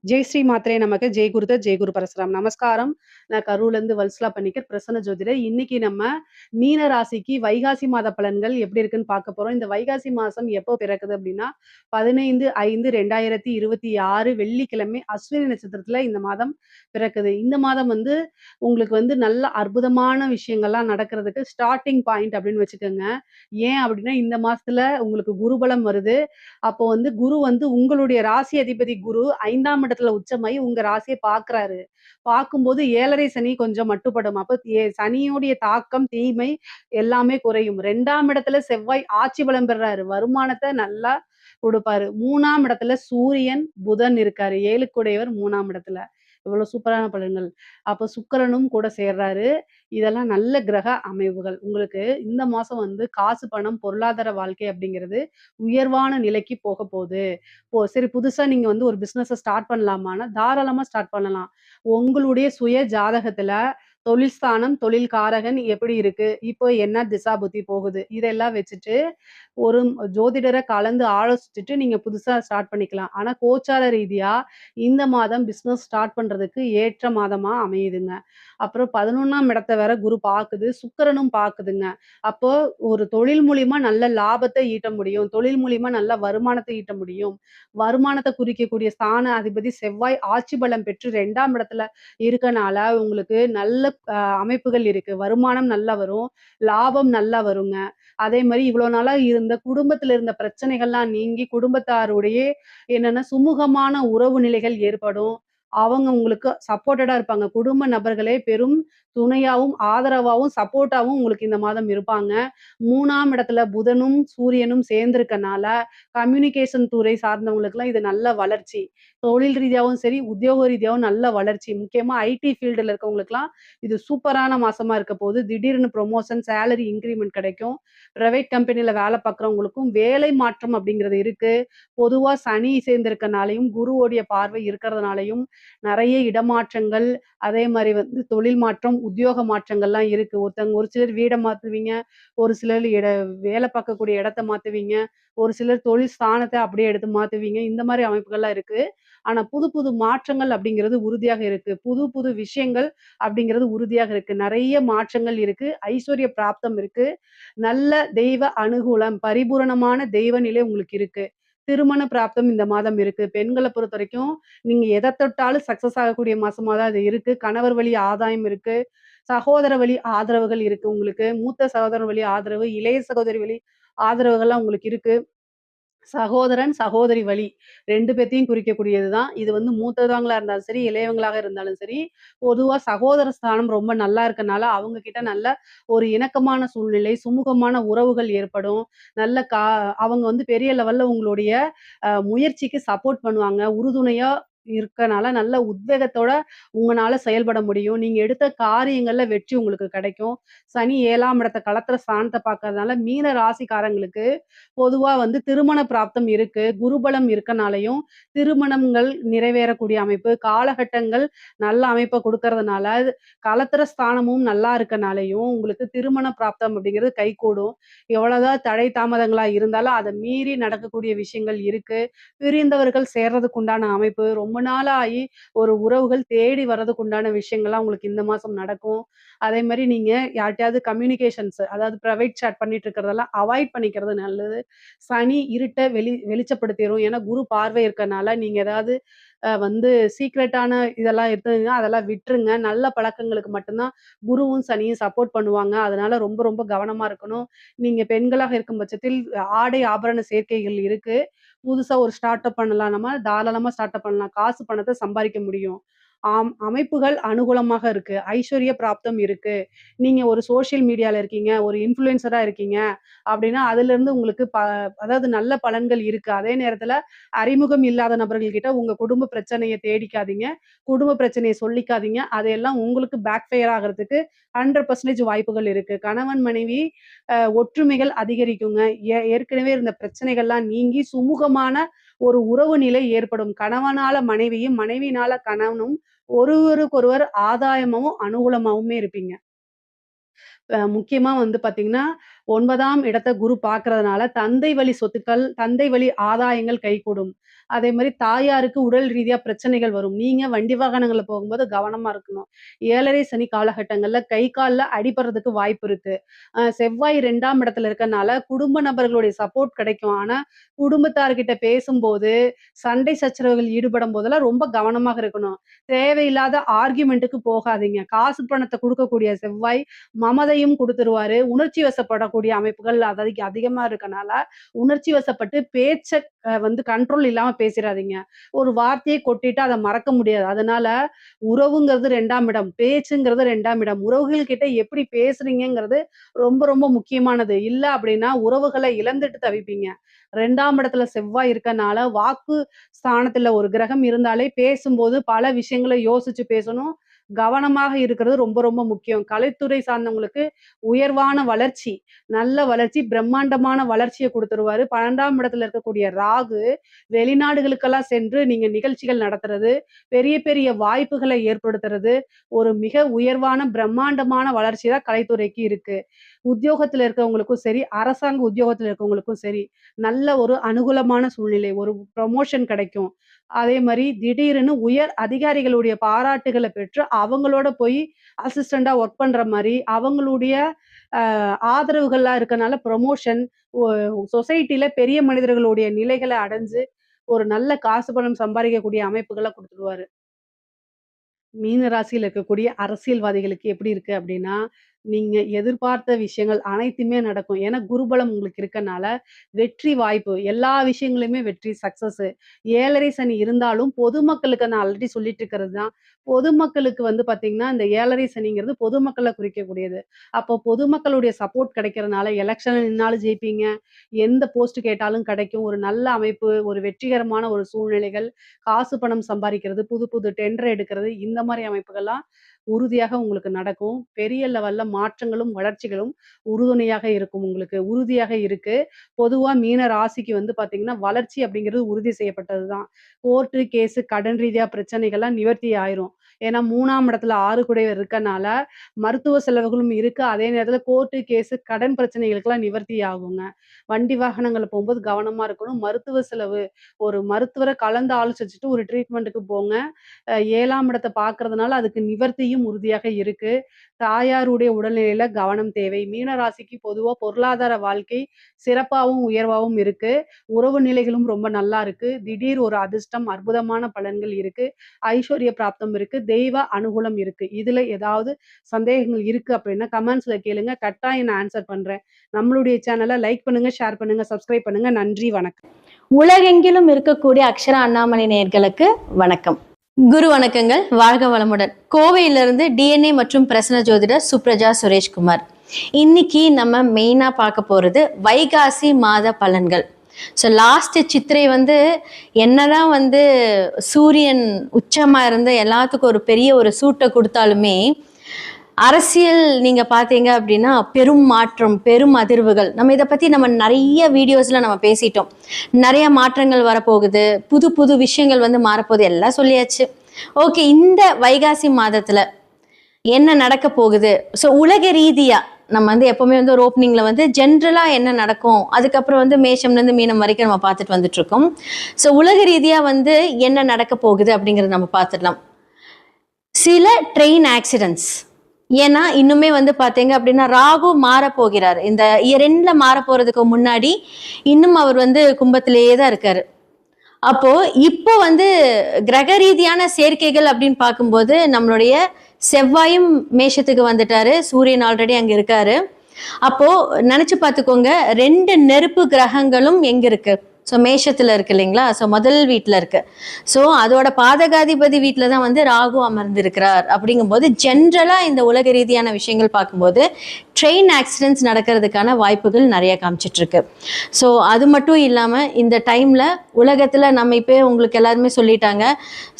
ஜெய் ஸ்ரீ மாத்ரே நமக்கு ஜெய் குருதத் ஜெய் குரு பரசுராம். நமஸ்காரம். நான் கரூர்லேருந்து வல்சலா பணிக்கர் பிரசன்ன ஜோதிடர். இன்னைக்கு நம்ம மீன ராசிக்கு வைகாசி மாத பலன்கள் எப்படி இருக்குன்னு பார்க்க போறோம். இந்த வைகாசி மாசம் எப்போ பிறக்குது அப்படின்னா 15/5/2026 வெள்ளிக்கிழமை அஸ்வினி நட்சத்திரத்துல இந்த மாதம் பிறக்குது. இந்த மாதம் வந்து உங்களுக்கு வந்து நல்ல அற்புதமான விஷயங்கள்லாம் நடக்கிறதுக்கு ஸ்டார்ட்டிங் பாயிண்ட் அப்படின்னு வச்சுக்கோங்க. ஏன் அப்படின்னா இந்த மாசத்துல உங்களுக்கு குருபலம் வருது. அப்போ வந்து குரு வந்து உங்களுடைய ராசி அதிபதி குரு 5ஆம் இடத்துல உச்சமாயி உங்க ராசிய பார்க்குறாரு. பார்க்கும்போது 7.5 சனி கொஞ்சம் மட்டுப்படும். அப்ப சனியுடைய தாக்கம், தீமை எல்லாமே குறையும். 2ஆம் இடத்துல செவ்வாய் ஆட்சி பலம் பெறுறாரு. வருமானத்த நல்லா குடுப்பாரு. 3ஆம் இடத்துல சூரியன், புதன் இருக்காரு. 7க்குடையவர் 3ஆம் இடத்துல. இவ்வளோ சூப்பரான பலன்கள். அப்ப சுக்கிரனும் கூட சேர்றாரு. இதெல்லாம் நல்ல கிரக அமைவுகள். உங்களுக்கு இந்த மாசம் வந்து காசு, பணம், பொருளாதார வாழ்க்கை அப்படிங்கிறது உயர்வான நிலைக்கு போகப்போது. சரி புதுசா நீங்க வந்து ஒரு பிசினஸ ஸ்டார்ட் பண்ணலாமான்னா, தாராளமா ஸ்டார்ட் பண்ணலாம். உங்களுடைய சுய ஜாதகத்துல தொழில் ஸ்தானம், தொழில் காரகன் எப்படி இருக்கு? இப்போ என்ன திசா புத்தி போகுது? இதெல்லாம் வச்சுட்டு ஒரு ஜோதிடர கலந்து ஆலோசிச்சுட்டு நீங்க புதுசா ஸ்டார்ட் பண்ணிக்கலாம். ஆனா கோச்சார ரீதியா இந்த மாதம் பிசினஸ் ஸ்டார்ட் பண்றதுக்கு ஏற்ற மாதமா அமையுதுங்க. அப்புறம் 11ஆம் இடத்த வேற குரு பாக்குது. சுக்கிரனும் பாக்குதுங்க. அப்போ ஒரு தொழில் மூலியமா நல்ல லாபத்த ஈட்ட முடியும். தொழில் மூலியமா நல்ல வருமானத்த ஈட்ட முடியும். வருமானத்த குறிக்கக்கூடிய ஸ்தான அதிபதி செவ்வாய் ஆட்சி பலம் பெற்று 2ஆம் இடத்துல இருக்கனால, உங்களுக்கு நல்ல அமைப்புகள் இருக்கு. வருமானம் நல்லா வரும். லாபம் நல்லா வருங்க. அதே மாரி இவ்வளோ நாளா இருந்த குடும்பத்தில இருந்த பிரச்சனைகள்லாம் நீங்கி, குடும்பத்தாருடைய என்னன்னா சுமூகமான உறவு நிலைகள் ஏற்படும். அவங்க உங்களுக்கு சப்போர்ட்டடா இருப்பாங்க. குடும்ப நபர்களே பெரும் துணையாவும், ஆதரவாவும், சப்போர்ட்டாவும் உங்களுக்கு இந்த மாதம் இருப்பாங்க. 3ஆம் இடத்துல புதனும், சூரியனும் சேர்ந்திருக்கனால, கம்யூனிகேஷன் துறை சார்ந்தவங்களுக்குலாம் இது நல்ல வளர்ச்சி. தொழில் ரீதியாவும் சரி, உத்தியோக ரீதியாவும் நல்ல வளர்ச்சி. முக்கியமா ஐடி ஃபீல்டுல இருக்கவங்களுக்குலாம் இது சூப்பரான மாசமா இருக்க போது. திடீர்னு ப்ரமோஷன், சேலரி இன்கிரிமென்ட் கிடைக்கும். பிரைவேட் கம்பெனில வேலை பார்க்குறவங்களுக்கும் வேலை மாற்றம் அப்படிங்கிறது இருக்கு. பொதுவா சனி சேர்ந்திருக்கனாலயும், குருவோடைய பார்வை இருக்கிறதுனாலயும் நெறைய இடமாற்றங்கள், அதே மாரி வந்து தொழில் மாற்றம், உத்தியோக மாற்றங்கள்லாம் இருக்கு. ஒரு சிலர் வீட மாத்துவீங்க. ஒரு சிலர் வேலை பார்க்கக்கூடிய இடத்த மாத்துவீங்க. ஒரு சிலர் தொழில் ஸ்தானத்த அப்படியே எடுத்து மாத்துவீங்க. இந்த மாரி அமைப்புகள்லாம் இருக்கு. ஆனா புது புது மாற்றங்கள் அப்படிங்கிறது உறுதியாக இருக்கு. புது புது விஷயங்கள் அப்படிங்கிறது உறுதியாக இருக்கு. நெறைய மாற்றங்கள் இருக்கு. ஐஸ்வர்ய பிராப்தம் இருக்கு. நல்ல தெய்வ அனுகூலம், பரிபூரணமான தெய்வ நிலை உங்களுக்கு இருக்கு. திருமண பிராப்தம் இந்த மாதம் இருக்கு. பெண்கள பொறுத்தவரைக்கும், நீங்க எத தொட்டாலும் சக்சஸ் ஆகக்கூடிய மாசமா தான் அது இருக்கு. கணவர் வழி ஆதாயம் இருக்கு. சகோதர வழி ஆதரவுகள் இருக்கு உங்களுக்கு. மூத்த சகோதரன் வழி ஆதரவு, இளைய சகோதரி வழி ஆதரவுகள்லாம் உங்களுக்கு இருக்கு. சகோதரன், சகோதரி வழி 2 பேத்தையும் குறிக்கக்கூடியது தான். இது வந்து மூத்தவங்களா இருந்தாலும் சரி, இளையவங்களாக இருந்தாலும் சரி, பொதுவா சகோதர ஸ்தானம் ரொம்ப நல்லா இருக்கனால, அவங்க கிட்ட நல்ல ஒரு இணக்கமான சூழ்நிலை, சுமூகமான உறவுகள் ஏற்படும். நல்ல அவங்க வந்து பெரிய லெவல்ல உங்களுடைய முயற்சிக்கு சப்போர்ட் பண்ணுவாங்க. உறுதுணையா இருக்கனால நல்ல உத்வேகத்தோட உங்கனால செயல்பட முடியும். நீங்க எடுத்த காரியங்கள்ல வெற்றி உங்களுக்கு கிடைக்கும். சனி 7ஆம் இடத்த களத்திர ஸ்தானத்த பார்க்கறதுனால மீன ராசிக்காரங்களுக்கு பொதுவா வந்து திருமண பிராப்தம் இருக்கு. குருபலம் இருக்கனாலயும், திருமணங்கள் நிறைவேறக்கூடிய அமைப்பு, காலகட்டங்கள் நல்ல அமைப்ப குடுக்கறதுனால, களத்திர ஸ்தானமும் நல்லா இருக்கனாலயும், உங்களுக்கு திருமண பிராப்தம் அப்படிங்கிறது கைகூடும். எவ்வளவுதான் தடை தாமதங்களா இருந்தாலும், அத மீறி நடக்கக்கூடிய விஷயங்கள் இருக்கு. பிரிந்தவர்கள் சேர்றதுக்கு உண்டான அமைப்பு, ரொம்ப நாளாகி ஒரு உறவுகள் தேடி வர்றதுக்கு உண்டான விஷயங்கள்லாம் உங்களுக்கு இந்த மாசம் நடக்கும். அதே மாரி நீங்க யார்ட்டயாவது கம்யூனிகேஷன்ஸ் அதாவது பிரைவேட் சாட் பண்ணிட்டு இருக்கிறதெல்லாம் அவாய்ட் பண்ணிக்கிறது நல்லது. சனி இருட்ட வெளிச்சப்படுத்திரும். ஏன்னா குரு பார்வை இருக்கனால, நீங்க ஏதாவது வந்து சீக்ரெட்டான இதெல்லாம் இருந்ததுன்னா, அதெல்லாம் விட்டுருங்க. நல்ல பழக்கங்களுக்கு மட்டும் தான் குருவும், சனியும் சப்போர்ட் பண்ணுவாங்க. அதனால ரொம்ப ரொம்ப கவனமா இருக்கணும். நீங்க பெண்களாக இருக்கும் பட்சத்தில் ஆடை ஆபரண சேர்க்கைகள் இருக்கு. புதுசா ஒரு ஸ்டார்ட் அப் பண்ணலாம் நம்ம. தாராளமா ஸ்டார்ட் அப் பண்ணலாம். காசு பணத்த சம்பாரிக்க முடியும். அமைப்புகள் அனுகூலமாக இருக்கு. ஐஸ்வர்ய பிராப்தம் இருக்கு. நீங்க ஒரு சோசியல் மீடியால இருக்கீங்க, ஒரு இன்ஃப்ளூயன்சரா இருக்கீங்க அப்படின்னா, அதிலிருந்து உங்களுக்கு அதாவது நல்ல பலன்கள் இருக்கு. அதே நேரத்தில அறிமுகம் இல்லாத நபர்கள் கிட்ட உங்க குடும்ப பிரச்சனைய தேடிக்காதீங்க. குடும்ப பிரச்சனைய சொல்லிக்காதீங்க. அதையெல்லாம் உங்களுக்கு பேக் ஃபயர் ஆகுறதுக்கு 100% வாய்ப்புகள் இருக்கு. கணவன், மனைவி ஒற்றுமைகள் அதிகரிக்குங்க. ஏற்கனவே இருந்த பிரச்சனைகள்லாம் நீங்கி சுமூகமான ஒரு உறவு நிலை ஏற்படும். கணவனால மனைவியும், மனைவியினால கணவனும் ஒருவருக்கொருவர் ஆதாயமாவும், அனுகூலமாவுமே இருப்பீங்க. முக்கியமா வந்து பார்த்தீங்கன்னா, 9ஆம் இடத்த குரு பார்க்கறதுனால, தந்தை வழி சொத்துக்கள், தந்தை வழி ஆதாயங்கள் கைகூடும். அதேமாரி தாயாருக்கு உடல் ரீதியா பிரச்சனைகள் வரும். நீங்க வண்டி வாகனங்கள்ல போகும்போது கவனமா இருக்கணும். 7:30 சனி காலகட்டங்கள்ல கை, கால்ல அடிபடுறதுக்கு வாய்ப்பு இருக்கு. செவ்வாய் 2ஆம் இடத்துல இருக்கனால, குடும்ப நபர்களுடைய சப்போர்ட் கிடைக்கும். ஆனா, குடும்பத்தார்கிட்ட பேசும்போது, சண்டை சச்சரவுகள் ஈடுபடும் போதெல்லாம் ரொம்ப கவனமாக இருக்கணும். தேவையில்லாத ஆர்கியுமென்ட்‌டுக்கு போகாதீங்க. காசு பணத்த குடுக்கக்கூடிய செவ்வாய் மமதையும் குடுத்துருவாரு. உணர்ச்சி வசப்படக்கூடிய அமைப்புகள் அதிகமா இருக்கனால, உணர்ச்சி வசப்பட்டு பேச்ச வந்து கண்ட்ரோல் இல்லாம பேசிறாதீங்க. ஒரு வார்த்தைய கொட்டிட்டு அத மறக்க முடியாது. அதனால உறவுங்கிறது 2ஆம் இடம், பேச்சுங்கிறது 2ஆம் இடம். உறவுகள் கிட்ட எப்படி பேசுறீங்கங்கிறது ரொம்ப ரொம்ப முக்கியமானது. இல்ல அப்படின்னா உறவுகள இழந்துட்டு தவிப்பீங்க. 2ஆம் இடத்துல செவ்வாய் இருக்கனால, வாக்கு ஸ்தானத்துல ஒரு கிரகம் இருந்தாலே பேசும்போது பல விஷயங்கள யோசிச்சு பேசணும். கவனமாக இருக்கிறது ரொம்ப ரொம்ப முக்கியம். கலைத்துறை சார்ந்தவங்களுக்கு உயர்வான வளர்ச்சி, நல்ல வளர்ச்சி, பிரம்மாண்டமான வளர்ச்சிய குடுத்துருவாரு. 12ஆம் இடத்துல இருக்கக்கூடிய ராகு, வெளிநாடுகளுக்கெல்லாம் சென்று நீங்க நிகழ்ச்சிகள் நடத்துறது, பெரிய பெரிய வாய்ப்புகள ஏற்படுத்துறது, ஒரு மிக உயர்வான பிரம்மாண்டமான வளர்ச்சி தான் கலைத்துறைக்கு இருக்கு. உத்தியோகத்துல இருக்கவங்களுக்கும் சரி, அரசாங்க உத்தியோகத்துல இருக்கவங்களுக்கும் சரி, நல்ல ஒரு அனுகூலமான சூழ்நிலை, ஒரு ப்ரமோஷன் கிடைக்கும். அதே மாரி திடீர்னு உயர் அதிகாரிகளுடைய பாராட்டுகள பெற்று, அவங்களோட போய் அசிஸ்டன்டா ஒர்க் பண்ற மாரி, அவங்களுடைய ஆதரவுகள்லாம் இருக்கனால ப்ரமோஷன், ஒ சொசைட்டில பெரிய மனிதர்களுடைய நிலைகள அடைஞ்சு, ஒரு நல்ல காசு பணம் சம்பாரிக்கக்கூடிய அமைப்புகள குடுத்துருவாரு. மீன ராசியில இருக்கக்கூடிய அரசியல்வாதிகளுக்கு எப்படி இருக்கு அப்படின்னா, நீங்க எதிர்பார்த்த விஷயங்கள் அனைத்துமே நடக்கும். ஏன்னா குருபலம் உங்களுக்கு இருக்கனால, வெற்றி வாய்ப்பு எல்லா விஷயங்களுமே வெற்றி சக்சஸு. 7:30 சனி இருந்தாலும் பொதுமக்களுக்கு நான் ஆல்ரெடி சொல்லிட்டு இருக்கிறது தான். பொதுமக்களுக்கு வந்து பார்த்தீங்கன்னா, இந்த 7:30 சனிங்கிறது பொதுமக்கள குறிக்கக்கூடியது. அப்போ பொதுமக்களுடைய சப்போர்ட் கிடைக்கிறனால எலக்ஷன்ல நின்னாலும் ஜெயிப்பீங்க. எந்த போஸ்ட் கேட்டாலும் கிடைக்கும். ஒரு நல்ல அமைப்பு, ஒரு வெற்றிகரமான ஒரு சூழ்நிலைகள், காசு பணம் சம்பாரிக்கிறது, புது புது டெண்டர் எடுக்கிறது, இந்த மாரி அமைப்புகள்லாம் உறுதியாக உங்களுக்கு நடக்கும். பெரிய லெவல்ல மாற்றங்களும், வளர்ச்சிகளும் உறுதுணையாக இருக்கும் உங்களுக்கு. உறுதியாக இருக்கு. பொதுவா மீன ராசிக்கு வந்து பார்த்தீங்கன்னா, வளர்ச்சி அப்படிங்கிறது உறுதி செய்யப்பட்டது தான். கோர்ட்டு, கேஸு, கடன் ரீதியா பிரச்சனைகள்லாம் நிவர்த்தி ஆயிரும். ஏன்னா 3ஆம் இடத்துல 6 கூடையவர் இருக்கனால, மருத்துவ செலவுகளும் இருக்கு. அதே நேரத்துல கோர்ட்டு, கேஸு, கடன் பிரச்சனைகளுக்கெல்லாம் நிவர்த்தி ஆகுங்க. வண்டி வாகனங்கள்ல போம்போது கவனமா இருக்கணும். மருத்துவ செலவு, ஒரு மருத்துவர கலந்து ஆலோசிச்சுட்டு ஒரு ட்ரீட்மெண்ட்டுக்கு போங்க. 7ஆம் இடத்த பார்க்கறதுனால அதுக்கு நிவர்த்தியும் உறுதியாக இருக்கு. தாயாருடைய உடல்நிலையில கவனம் தேவை. மீன ராசிக்கு பொதுவா பொருளாதார வாழ்க்கை சிறப்பாவும், உயர்வாவும் இருக்கு. உறவு நிலைகளும் ரொம்ப நல்லா இருக்கு. திடீர் ஒரு அதிர்ஷ்டம், அற்புதமான பலன்கள் இருக்கு. ஐஸ்வர்ய பிராப்தம் இருக்கு. தெய்வ அனுகூலம் இருக்கு. இதுல ஏதாவது சந்தேகங்கள் இருக்கு அப்படின்னா கமெண்ட்ஸ்ல கேளுங்க. கட்டாயம் நான் ஆன்ஸர் பண்றேன். நம்மளுடைய சேனல லைக் பண்ணுங்க, ஷேர் பண்ணுங்க, சப்ஸ்கிரைப் பண்ணுங்க. நன்றி, வணக்கம். உலகெங்கிலும் இருக்கக்கூடிய அக்ஷரா அண்ணாமலை நேயர்களுக்கு வணக்கம். குரு வணக்கங்கள். வாழ்க வளமுடன். கோவையிலிருந்து டிஎன்ஏ மற்றும் பிரசன்ன ஜோதிடர் சுப்ரஜா சுரேஷ்குமார். இன்னைக்கு நம்ம மெயினா பார்க்க போறது வைகாசி மாத பலன்கள். ஸோ லாஸ்ட் சித்திரை வந்து என்னதான் வந்து சூரியன் உச்சமா இருந்து எல்லாத்துக்கும் ஒரு பெரிய ஒரு சூட்டை கொடுத்தாலுமே, அரசியல் நீங்க பாத்தீங்க அப்படின்னா பெரும் மாற்றம், பெரும் அதிர்வுகள். நம்ம இதை பத்தி நம்ம நிறைய வீடியோஸ்ல நம்ம பேசிட்டோம். நிறைய மாற்றங்கள் வரப்போகுது, புது புது விஷயங்கள் வந்து மாறப்போகுது, எல்லாம் சொல்லியாச்சு. ஓகே, இந்த வைகாசி மாதத்துல என்ன நடக்க போகுது? ஸோ உலக ரீதியா நம்ம வந்து எப்பவுமே வந்து ஒரு ஓப்பனிங்ல வந்து ஜென்ரலா என்ன நடக்கும், அதுக்கப்புறம் வந்து மேஷம்லேருந்து மீனம் வரைக்கும் நம்ம பார்த்துட்டு வந்துட்டு இருக்கோம். ஸோ உலக ரீதியா வந்து என்ன நடக்க போகுது அப்படிங்கறத நம்ம பார்த்துடலாம். சில ட்ரெயின் ஆக்சிடென்ட்ஸ், ஏன்னா இன்னுமே வந்து பார்த்தீங்க அப்படின்னா ராகு மாற போகிறார். இந்த இயர் எண்ட்ல மாற போறதுக்கு முன்னாடி இன்னும் அவர் வந்து கும்பத்திலேயே தான் இருக்காரு. அப்போ இப்போ வந்து கிரக ரீதியான சேர்க்கைகள் அப்படின்னு பார்க்கும்போது நம்மளுடைய செவ்வாயும் மேஷத்துக்கு வந்துட்டாரு, சூரியன் ஆல்ரெடி அங்க இருக்காரு. அப்போ நினைச்சு பார்த்துக்கோங்க, 2 நெருப்பு கிரகங்களும் எங்க இருக்கு? ஸோ மேஷத்துல இருக்கு இல்லைங்களா? ஸோ முதல் வீட்டில் இருக்கு. ஸோ அதோட பாதகாதிபதி வீட்டில் தான் வந்து ராகு அமர்ந்திருக்கிறார். அப்படிங்கும்போது ஜென்ரலாக இந்த உலக ரீதியான விஷயங்கள் பார்க்கும்போது ட்ரெயின் ஆக்சிடென்ட்ஸ் நடக்கிறதுக்கான வாய்ப்புகள் நிறைய காமிச்சிட்டு இருக்கு. ஸோ அது மட்டும் இல்லாமல் இந்த டைமில் உலகத்தில் நம்ம இப்போ உங்களுக்கு எல்லாருமே சொல்லிட்டாங்க.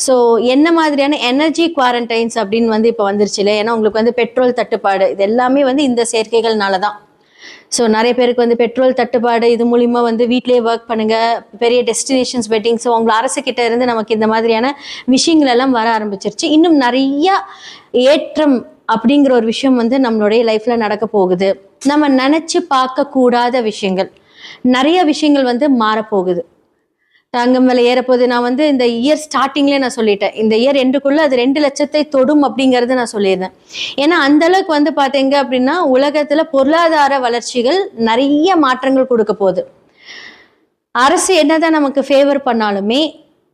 ஸோ என்ன மாதிரியான எனர்ஜி குவாரண்டைன்ஸ் அப்படின்னு வந்து இப்போ வந்துருச்சு இல்லை? ஏன்னா உங்களுக்கு வந்து பெட்ரோல் தட்டுப்பாடு, இது எல்லாமே வந்து இந்த சேர்க்கைகள்னால தான். ஸோ நிறைய பேருக்கு வந்து பெட்ரோல் தட்டுப்பாடு, இது மூலிமா வந்து வீட்லேயே ஒர்க் பண்ணுங்கள், பெரிய டெஸ்டினேஷன்ஸ் வெட்டிங், ஸோ உங்களை அரசுக்கிட்ட இருந்து நமக்கு இந்த மாதிரியான விஷயங்கள் எல்லாம் வர ஆரம்பிச்சிருச்சு. இன்னும் நிறையா ஏற்றம் அப்படிங்கிற ஒரு விஷயம் வந்து நம்மளுடைய லைஃப்ல நடக்க போகுது. நம்ம நினைச்சு பார்க்க கூடாத விஷயங்கள், நிறைய விஷயங்கள் வந்து மாறப்போகுது. தங்கம் விலை ஏறப்போகுது. நான் வந்து இந்த இயர் ஸ்டார்டிங்லேயே நான் சொல்லிட்டேன், இந்த இயர் எண்டுக்குள்ள அது 2 லட்சத்தை தொடும் அப்படிங்கறது நான் சொல்லியிருந்தேன். ஏன்னா அந்த அளவுக்கு வந்து பாத்தீங்க அப்படின்னா உலகத்துல பொருளாதார வளர்ச்சிகள் நிறைய மாற்றங்கள் கொடுக்க போகுது. அரசு என்னதான் நமக்கு ஃபேவர் பண்ணாலுமே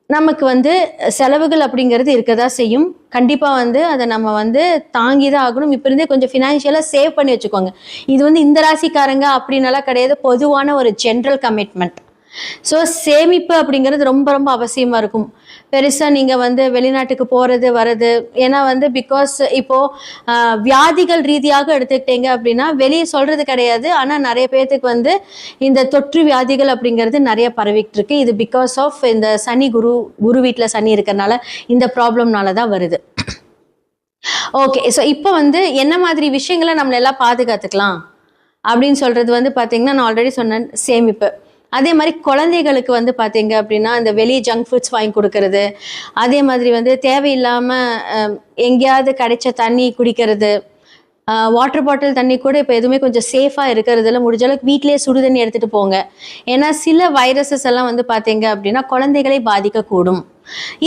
நமக்கு வந்து செலவுகள் அப்படிங்கிறது இருக்கதா செய்யும். கண்டிப்பா வந்து அதை நம்ம வந்து தாங்கிதான் ஆகணும். இப்ப இருந்தே கொஞ்சம் ஃபினான்ஷியலா சேவ் பண்ணி வச்சுக்கோங்க. இது வந்து இந்த ராசிக்காரங்க அப்படின்னாலாம் கிடையாது, பொதுவான ஒரு ஜென்ரல் கமிட்மெண்ட். ஸோ சேமிப்பு அப்படிங்கிறது ரொம்ப ரொம்ப அவசியமா இருக்கும். பெருசா நீங்க வந்து வெளிநாட்டுக்கு போறது வர்றது, ஏன்னா வந்து பிகாஸ் இப்போ வியாதிகள் ரீதியாக எடுத்துக்கிட்டீங்க அப்படின்னா வெளியே சொல்றது கிடையாது, ஆனா நிறைய பேர்த்துக்கு வந்து இந்த தொற்று வியாதிகள் அப்படிங்கிறது நிறைய பரவிட்டு இருக்கு. இது பிகாஸ் ஆஃப் இந்த சனி குரு வீட்டுல சனி இருக்கிறதுனால இந்த ப்ராப்ளம்னால தான் வருது. ஓகே, ஸோ இப்போ வந்து என்ன மாதிரி விஷயங்களை நம்மள எல்லாம் பாதுகாத்துக்கலாம் அப்படின்னு சொல்றது வந்து பாத்தீங்கன்னா, நான் ஆல்ரெடி சொன்னேன், சேமிப்பு. அதே மாதிரி குழந்தைகளுக்கு வந்து பார்த்தீங்க அப்படின்னா இந்த வெளியே ஜங்க் ஃபுட்ஸ் வாங்கி கொடுக்கறது, அதே மாதிரி வந்து தேவையில்லாமல் எங்கேயாவது கிடைச்ச தண்ணி குடிக்கிறது, வாட்டர் பாட்டில் தண்ணி கூட இப்போ எதுவுமே கொஞ்சம் சேஃபாக இருக்கிறதுல முடிஞ்ச அளவுக்கு வீட்டிலேயே சுடு தண்ணி எடுத்துகிட்டு போங்க. ஏன்னா சில வைரஸஸ் எல்லாம் வந்து பார்த்தீங்க அப்படின்னா குழந்தைகளை பாதிக்கக்கூடும்.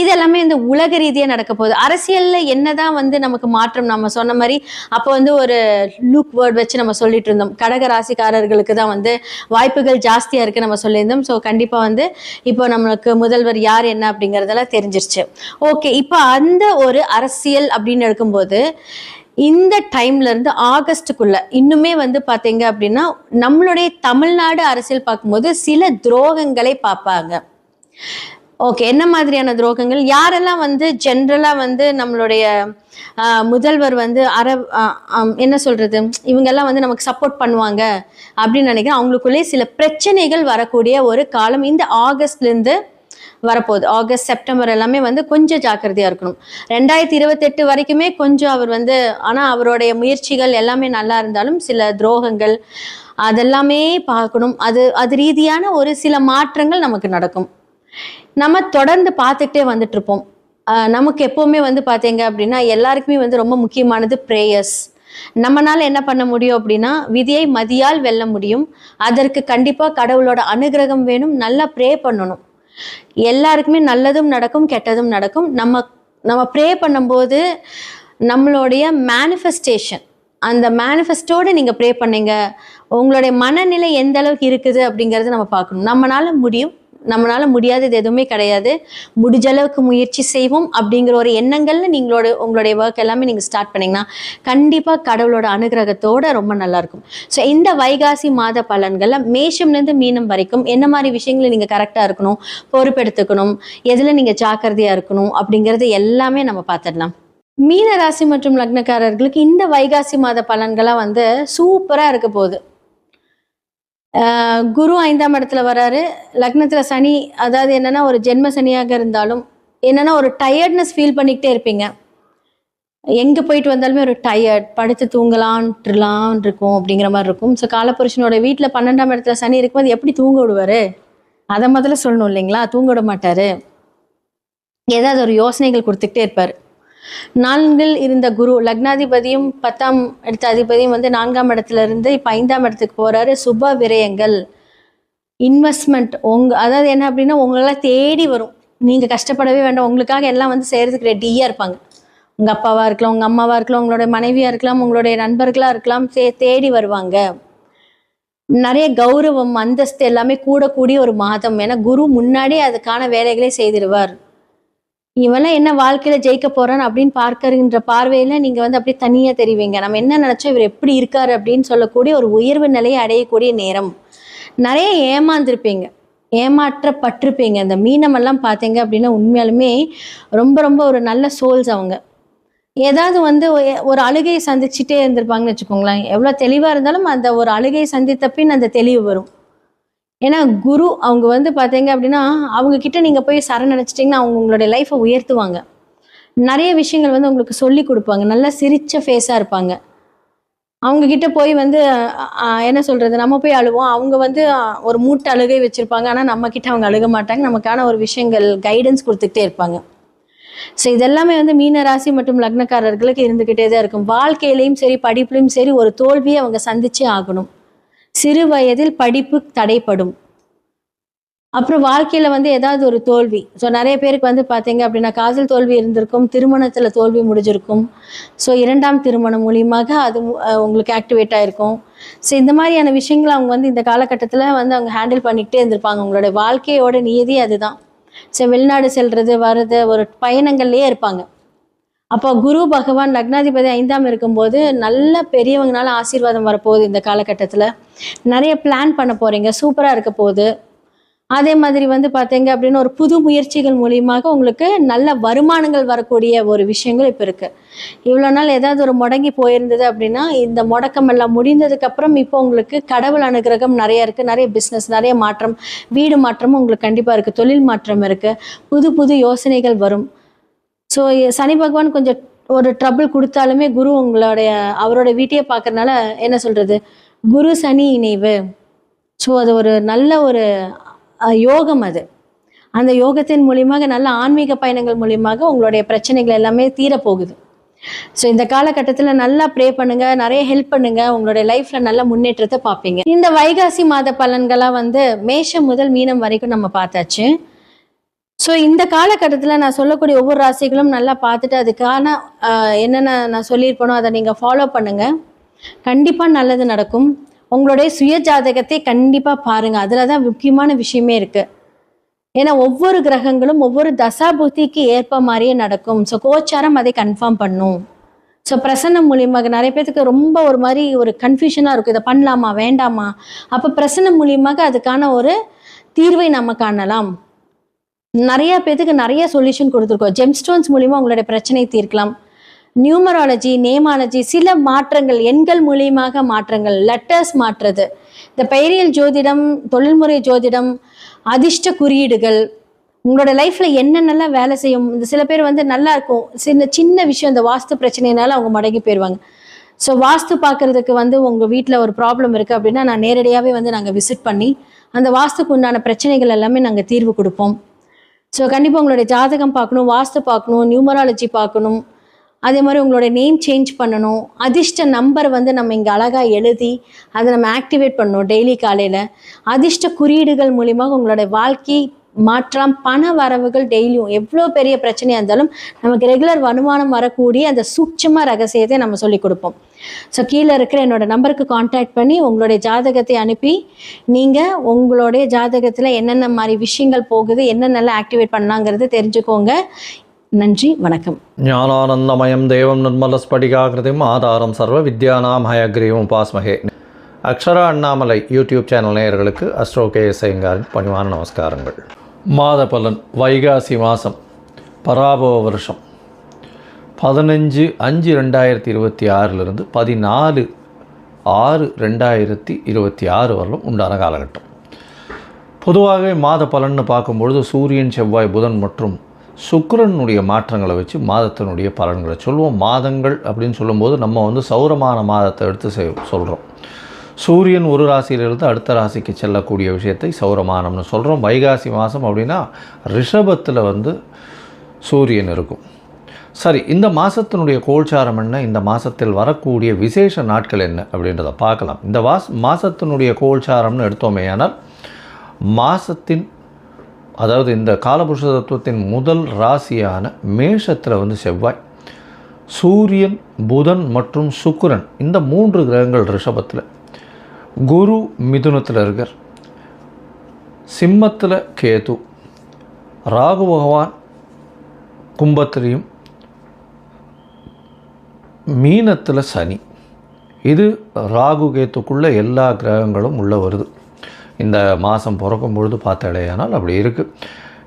இது எல்லாமே இந்த உலக ரீதியாக நடக்க போகுது. அரசியலில் என்னதான் வந்து நமக்கு மாற்றம், நம்ம சொன்ன மாதிரி அப்போ வந்து ஒரு லூக் வேர்ட் வச்சு நம்ம சொல்லிட்டு இருந்தோம், கடக ராசிக்காரர்களுக்கு தான் வந்து வாய்ப்புகள் ஜாஸ்தியாக இருக்குது நம்ம சொல்லியிருந்தோம். ஸோ கண்டிப்பாக வந்து இப்போ நம்மளுக்கு முதல்வர் யார் என்ன அப்படிங்கிறதெல்லாம் தெரிஞ்சிருச்சு. ஓகே, இப்போ அந்த ஒரு அரசியல் அப்படின்னு இருக்கும்போது இந்த டைம்ல இருந்து ஆகஸ்டுக்குள்ள இன்னுமே வந்து பாத்தீங்க அப்படின்னா நம்மளுடைய தமிழ்நாடு அரசியல் பார்க்கும்போது சில துரோகங்களை பார்ப்பாங்க. ஓகே, என்ன மாதிரியான துரோகங்கள், யாரெல்லாம் வந்து ஜென்ரலா வந்து நம்மளுடைய முதல்வர் வந்து என்ன சொல்றது, இவங்கெல்லாம் வந்து நமக்கு சப்போர்ட் பண்ணுவாங்க அப்படின்னு நினைக்கிறேன். அவங்களுக்குள்ளே சில பிரச்சனைகள் வரக்கூடிய ஒரு காலம் இந்த ஆகஸ்ட்ல இருந்து வரப்போகுது. ஆகஸ்ட் செப்டம்பர் எல்லாமே வந்து கொஞ்சம் ஜாக்கிரதையா இருக்கணும். 2028 வரைக்குமே கொஞ்சம் அவர் வந்து, ஆனா அவருடைய முயற்சிகள் எல்லாமே நல்லா இருந்தாலும் சில துரோகங்கள் அதெல்லாமே பார்க்கணும். அது ரீதியான ஒரு சில மாற்றங்கள் நமக்கு நடக்கும். நம்ம தொடர்ந்து பார்த்துக்கிட்டே வந்துட்டு இருப்போம். நமக்கு எப்பவுமே வந்து பார்த்தீங்க அப்படின்னா எல்லாருக்குமே வந்து ரொம்ப முக்கியமானது ப்ரேயர்ஸ். நம்மளால என்ன பண்ண முடியும் அப்படின்னா, விதியை மதியால் வெல்ல முடியும். அதற்கு கண்டிப்பா கடவுளோட அனுகிரகம் வேணும். நல்லா ப்ரே பண்ணணும். எல்லாருக்குமே நல்லதும் நடக்கும், கெட்டதும் நடக்கும். நம்ம ப்ரே பண்ணும்போது நம்மளுடைய மேனிஃபெஸ்டேஷன், அந்த மேனிஃபெஸ்டோட நீங்க ப்ரே பண்ணீங்க, உங்களுடைய மனநிலை எந்த அளவுக்கு இருக்குது அப்படிங்கறது நம்ம பார்க்கணும். நம்மளால முடியும், நம்மளால முடியாதது எதுவுமே கிடையாது, முடிஞ்ச அளவுக்கு முயற்சி செய்வோம் அப்படிங்கிற ஒரு எண்ணங்கள்ல உங்களுடைய ஒர்க் எல்லாமே நீங்க ஸ்டார்ட் பண்ணீங்கன்னா கண்டிப்பா கடவுளோட அனுகிரகத்தோட ரொம்ப நல்லா இருக்கும். ஸோ இந்த வைகாசி மாத பலன்கள்ல மேஷம்லேருந்து மீனம் வரைக்கும் என்ன மாதிரி விஷயங்களை நீங்க கரெக்டா இருக்கணும், பொறுப்பெடுத்துக்கணும், எதுல நீங்க ஜாக்கிரதையா இருக்கணும் அப்படிங்கிறது எல்லாமே நம்ம பார்த்துடலாம். மீன ராசி மற்றும் லக்னக்காரர்களுக்கு இந்த வைகாசி மாத பலன்கள்லாம் வந்து சூப்பரா இருக்க போகுது. குரு 5ஆம் இடத்துல வராரு, லக்னத்துல சனி, அதாவது என்னன்னா ஒரு ஜென்ம சனியாக இருந்தாலும் என்னன்னா ஒரு டயர்ட்னஸ் ஃபீல் பண்ணிக்கிட்டே இருப்பீங்க. எங்க போயிட்டு வந்தாலுமே ஒரு டயர்ட், படுத்து தூங்கலான் இருக்கும் அப்படிங்கிற மாதிரி இருக்கும். ஸோ காலபுருஷனோட வீட்டில் 12ஆம் இடத்துல சனி இருக்கும்போது எப்படி தூங்க விடுவாரு, அதை முதல்ல சொல்லணும் இல்லைங்களா. தூங்க விட மாட்டாரு, ஏதாவது ஒரு யோசனைகள் கொடுத்துக்கிட்டே இருப்பாரு. 4 இருந்த குரு லக்னாதிபதியும் 10ஆம் இடத்த அதிபதியும் வந்து 4ஆம் இடத்துல இருந்து இப்போ 5ஆம் இடத்துக்கு போறாரு. சுப விரயங்கள், இன்வெஸ்ட்மெண்ட், அதாவது என்ன அப்படின்னா உங்களெல்லாம் தேடி வரும். நீங்க கஷ்டப்படவே வேண்டாம், உங்களுக்காக எல்லாம் வந்து செய்யறதுக்கு ரெடியா இருப்பாங்க. உங்க அப்பாவா இருக்கலாம், உங்க அம்மாவா இருக்கலாம், உங்களுடைய மனைவியா இருக்கலாம், உங்களுடைய நண்பர்களா இருக்கலாம், தேடி வருவாங்க. நிறைய கௌரவம், அந்தஸ்து எல்லாமே கூடக்கூடிய ஒரு மாதம். ஏன்னா குரு முன்னாடியே அதுக்கான வேலைகளை செய்திருவார். இவெல்லாம் என்ன வாழ்க்கையில ஜெயிக்க போறான்னு அப்படின்னு பார்க்கறன்ற பார்வையில நீங்க வந்து அப்படியே தனியா தெரிவிங்க. நம்ம என்ன நினைச்சோம், இவர் எப்படி இருக்காரு அப்படின்னு சொல்லக்கூடிய ஒரு உயர்வு நிலையை அடையக்கூடிய நேரம். நிறைய ஏமாந்துருப்பீங்க, ஏமாற்றப்பட்டிருப்பீங்க. இந்த மீனமெல்லாம் பார்த்தீங்க அப்படின்னா உண்மையாலுமே ரொம்ப ரொம்ப ஒரு நல்ல சோல்ஸ். அவங்க ஏதாவது வந்து ஒரு அழுகையை சந்திச்சுட்டே இருந்திருப்பாங்கன்னு வச்சுக்கோங்களேன். எவ்வளோ தெளிவாக இருந்தாலும் அந்த ஒரு அழுகையை சந்தித்த பின் அந்த தெளிவு வரும். ஏன்னா குரு அவங்க வந்து பார்த்தீங்க அப்படின்னா அவங்க கிட்ட நீங்கள் போய் சரணடைச்சிட்டிங்கன்னா அவங்க உங்களுடைய லைஃப்பை உயர்த்துவாங்க. நிறைய விஷயங்கள் வந்து உங்களுக்கு சொல்லி கொடுப்பாங்க. நல்லா சிரிச்ச ஃபேஸாக இருப்பாங்க. அவங்க கிட்ட போய் வந்து என்ன சொல்கிறது, நம்ம போய் அழுவோம், அவங்க வந்து ஒரு மூட்டை அழுகை வச்சுருப்பாங்க. ஆனால் நம்ம கிட்ட அவங்க அழுக மாட்டாங்க. நமக்கான ஒரு விஷயங்கள் கைடன்ஸ் கொடுத்துக்கிட்டே இருப்பாங்க. ஸோ இதெல்லாமே வந்து மீன ராசி மற்றும் லக்னக்காரர்களுக்கு இருந்துக்கிட்டே தான் இருக்கும். வாழ்க்கையிலையும் சரி படிப்புலையும் சரி ஒரு தோல்வியை அவங்க சந்திச்சே ஆகணும். சிறு வயதில் படிப்பு தடைப்படும். அப்புறம் வாழ்க்கையில் வந்து ஏதாவது ஒரு தோல்வி. ஸோ நிறைய பேருக்கு வந்து பார்த்தீங்க அப்படின்னா காதல் தோல்வி இருந்திருக்கும், திருமணத்தில் தோல்வி முடிஞ்சிருக்கும். ஸோ 2ஆம் திருமணம் மூலியமாக அது உங்களுக்கு ஆக்டிவேட் ஆகிருக்கும். ஸோ இந்த மாதிரியான விஷயங்களை அவங்க வந்து இந்த காலகட்டத்தில் வந்து அவங்க ஹேண்டில் பண்ணிக்கிட்டே இருந்திருப்பாங்க. அவங்களோட வாழ்க்கையோட நியதி அதுதான். ஸோ வெளிநாடு செல்வது வர்றது ஒரு பயணங்கள்லேயே இருப்பாங்க. அப்போ குரு பகவான் லக்னாதிபதி 5ஆம் இருக்கும்போது நல்ல பெரியவங்களால ஆசீர்வாதம் வரப்போகுது. இந்த காலகட்டத்தில் நிறைய பிளான் பண்ண போகிறீங்க, சூப்பராக இருக்க போகுது. அதே மாதிரி வந்து பார்த்தீங்க அப்படின்னா ஒரு புது முயற்சிகள் மூலியமாக உங்களுக்கு நல்ல வருமானங்கள் வரக்கூடிய ஒரு விஷயங்கள் இப்போ இருக்குது. இவ்வளோ நாள் ஏதாவது ஒரு முடங்கி போயிருந்தது அப்படின்னா இந்த முடக்கம் எல்லாம் முடிந்ததுக்கப்புறம் இப்போ உங்களுக்கு கடவுள் அனுகிரகம் நிறைய இருக்குது. நிறைய பிஸ்னஸ், நிறைய மாற்றம், வீடு மாற்றமும் உங்களுக்கு கண்டிப்பாக இருக்குது. தொழில் மாற்றம் இருக்குது. புது புது யோசனைகள் வரும். ஸோ சனி பகவான் கொஞ்சம் ஒரு ட்ரபிள் கொடுத்தாலுமே குரு அவரோட வீட்டையே பார்க்கறனால என்ன சொல்கிறது, குரு சனி இணைவு. ஸோ அது ஒரு நல்ல ஒரு யோகம். அது அந்த யோகத்தின் மூலியமாக நல்ல ஆன்மீக பயணங்கள் மூலியமாக உங்களுடைய பிரச்சனைகள் எல்லாமே தீரப்போகுது. ஸோ இந்த காலகட்டத்தில் நல்லா ப்ரே பண்ணுங்க, நிறைய ஹெல்ப் பண்ணுங்க, உங்களுடைய லைஃப்ல நல்ல முன்னேற்றத்தை பார்ப்பீங்க. இந்த வைகாசி மாத பலன்களாக வந்து மேஷம் முதல் மீனம் வரைக்கும் நம்ம பார்த்தாச்சு. ஸோ இந்த காலகட்டத்தில் நான் சொல்லக்கூடிய ஒவ்வொரு ராசிகளும் நல்லா பார்த்துட்டு அதுக்கான என்னென்ன நான் சொல்லியிருப்பேனோ அதை நீங்கள் ஃபாலோ பண்ணுங்கள். கண்டிப்பாக நல்லது நடக்கும். உங்களுடைய சுய ஜாதகத்தை கண்டிப்பாக பாருங்கள். அதில் தான் முக்கியமான விஷயமே இருக்குது. ஏன்னா ஒவ்வொரு கிரகங்களும் ஒவ்வொரு தசாபுத்திக்கு ஏற்ப மாதிரியே நடக்கும். ஸோ கோச்சாரம் அதை கன்ஃபார்ம் பண்ணும். ஸோ பிரசன்னம் மூலியமாக நிறைய பேருக்கு ரொம்ப ஒரு மாதிரி ஒரு கன்ஃபியூஷனாக இருக்கும், இதை பண்ணலாமா வேண்டாமா. அப்போ பிரசன்னம் மூலியமாக அதுக்கான ஒரு தீர்வை நம்ம காணலாம். நிறைய பேருக்கு நிறைய சொல்யூஷன் கொடுத்துருக்கோம். ஜெம்ஸ்டோன்ஸ் மூலியமாக உங்களுடைய பிரச்சனை தீர்க்கலாம். நியூமராலஜி, நேமாலஜி, சில மாற்றங்கள், எண்கள் மூலியமாக மாற்றங்கள், லெட்டர்ஸ் மாற்றுறது, இந்த பெயரியல் ஜோதிடம், தொழில்முறை ஜோதிடம், அதிர்ஷ்ட குறியீடுகள், உங்களோட லைஃப்பில் என்னென்னலாம் வேலை செய்யும். இந்த சில பேர் வந்து நல்லா இருக்கும், சின்ன விஷயம் இந்த வாஸ்து பிரச்சனைனால அவங்க மடங்கி போயிடுவாங்க. ஸோ வாஸ்து பார்க்குறதுக்கு வந்து உங்கள் வீட்டில் ஒரு ப்ராப்ளம் இருக்குது அப்படின்னா நான் நேரடியாகவே வந்து நாங்கள் விசிட் பண்ணி அந்த வாஸ்துக்கு உண்டான பிரச்சனைகள் எல்லாமே நாங்கள் தீர்வு கொடுப்போம். ஸோ கண்டிப்பாக உங்களுடைய ஜாதகம் பார்க்கணும், வாஸ்து பார்க்கணும், நியூமராலஜி பார்க்கணும். அதே மாதிரி உங்களுடைய நேம் சேஞ்ச் பண்ணணும். அதிர்ஷ்ட நம்பர் வந்து நம்ம இங்கே அழகாக எழுதி அதை நம்ம ஆக்டிவேட் பண்ணணும் டெய்லி காலையில். அதிர்ஷ்ட குறியீடுகள் மூலியமாக உங்களுடைய வாழ்க்கை மாற்றம், பண வரவுகள் டெய்லியும் எவ்வளோ பெரிய பிரச்சனையாக இருந்தாலும் நமக்கு ரெகுலர் வருமானம் வரக்கூடிய அந்த சூட்சம ரகசியத்தை நம்ம சொல்லிக் கொடுப்போம். ஸோ கீழே இருக்கிற என்னோடய நம்பருக்கு காண்டாக்ட் பண்ணி உங்களுடைய ஜாதகத்தை அனுப்பி நீங்கள் உங்களுடைய ஜாதகத்தில் என்னென்ன மாதிரி விஷயங்கள் போகுது, என்னென்னலாம் ஆக்டிவேட் பண்ணலாங்கிறது தெரிஞ்சுக்கோங்க. நன்றி, வணக்கம். ஞானானந்தமயம் தேவம் நிர்மலஸ்படிகாகிருதிம் ஆதாரம் சர்வ வித்யானாம் ஹயக்ரீவம் உபாஸ்மஹே. அக்ஷரா அண்ணாமலை யூடியூப் சேனல் நேயர்களுக்கு அஸ்ட்ரோ KS ஐயங்காரின் பணிவான நமஸ்காரங்கள். மாத பலன் வைகாசி மாதம், பராபவ வருஷம் 15/5/2026 14/6/2026 வரலும் உண்டான காலகட்டம். பொதுவாகவே மாத பலன்னு பார்க்கும்பொழுது சூரியன், செவ்வாய், புதன் மற்றும் சுக்கிரனுடைய மாற்றங்களை வச்சு மாதத்தினுடைய பலன்களை சொல்லுவோம். மாதங்கள் அப்படின்னு சொல்லும்போது நம்ம வந்து சௌரமான மாதத்தை எடுத்து சொல்கிறோம். சூரியன் ஒரு ராசியிலிருந்து அடுத்த ராசிக்கு செல்லக்கூடிய விஷயத்தை சௌரமானம்னு சொல்கிறோம். வைகாசி மாதம் அப்படின்னா ரிஷபத்தில் வந்து சூரியன் இருக்கும். சரி, இந்த மாதத்தினுடைய கோல்சாரம் என்ன, இந்த மாதத்தில் வரக்கூடிய விசேஷ நாட்கள் என்ன அப்படின்றத பார்க்கலாம். இந்த மாதத்தினுடைய கோல்சாரம்னு எடுத்தோமே ஆனால் மாதத்தின், அதாவது இந்த காலபுருஷ தத்துவத்தின் முதல் ராசியான மேஷத்தில் வந்து செவ்வாய், சூரியன், புதன் மற்றும் சுக்கிரன், இந்த 3 கிரகங்கள் ரிஷபத்தில், குரு மிதுனத்தில் இருக்கார், சிம்மத்தில் கேது, ராகு பகவான் கும்பத்திலையும், மீனத்தில் சனி. இது ராகு கேத்துக்குள்ளே எல்லா கிரகங்களும் உள்ளே வருது. இந்த மாதம் பிறக்கும் பொழுது பார்த்தாலேயானால் அப்படி இருக்குது.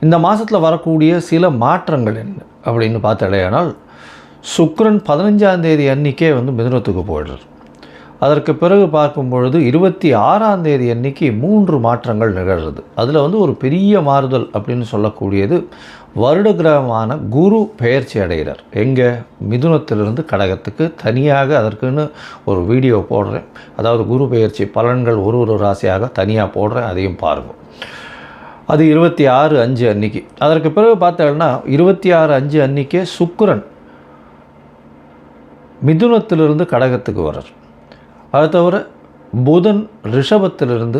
இந்த மாதத்தில் வரக்கூடிய சில மாற்றங்கள் என்ன அப்படின்னு பார்த்தாலேயானால் சுக்கிரன் 15ஆம் தேதி அன்றைக்கே வந்து மிதுனத்துக்கு போயிடுறார். அதற்கு பிறகு பார்க்கும் பொழுது 26ஆம் தேதி அன்றைக்கி 3 மாற்றங்கள் நிகழ்கிறது. அதில் வந்து ஒரு பெரிய மாறுதல் அப்படின்னு சொல்லக்கூடியது வருட கிரகமான குரு பெயர்ச்சி அடைகிறார். எங்கே? மிதுனத்திலிருந்து கடகத்துக்கு. தனியாக அதற்குன்னு ஒரு வீடியோ போடுறேன். அதாவது குரு பெயர்ச்சி பலன்கள் ஒரு ராசியாக தனியாக போடுறேன், அதையும் பாருங்கள். அது 26/5 அன்னைக்கு. அதற்கு பிறகு பார்த்தோம்னா 26/5 அன்னைக்கே சுக்கிரன் மிதுனத்திலிருந்து கடகத்துக்கு வர்றார். அது தவிர புதன் ரிஷபத்திலிருந்து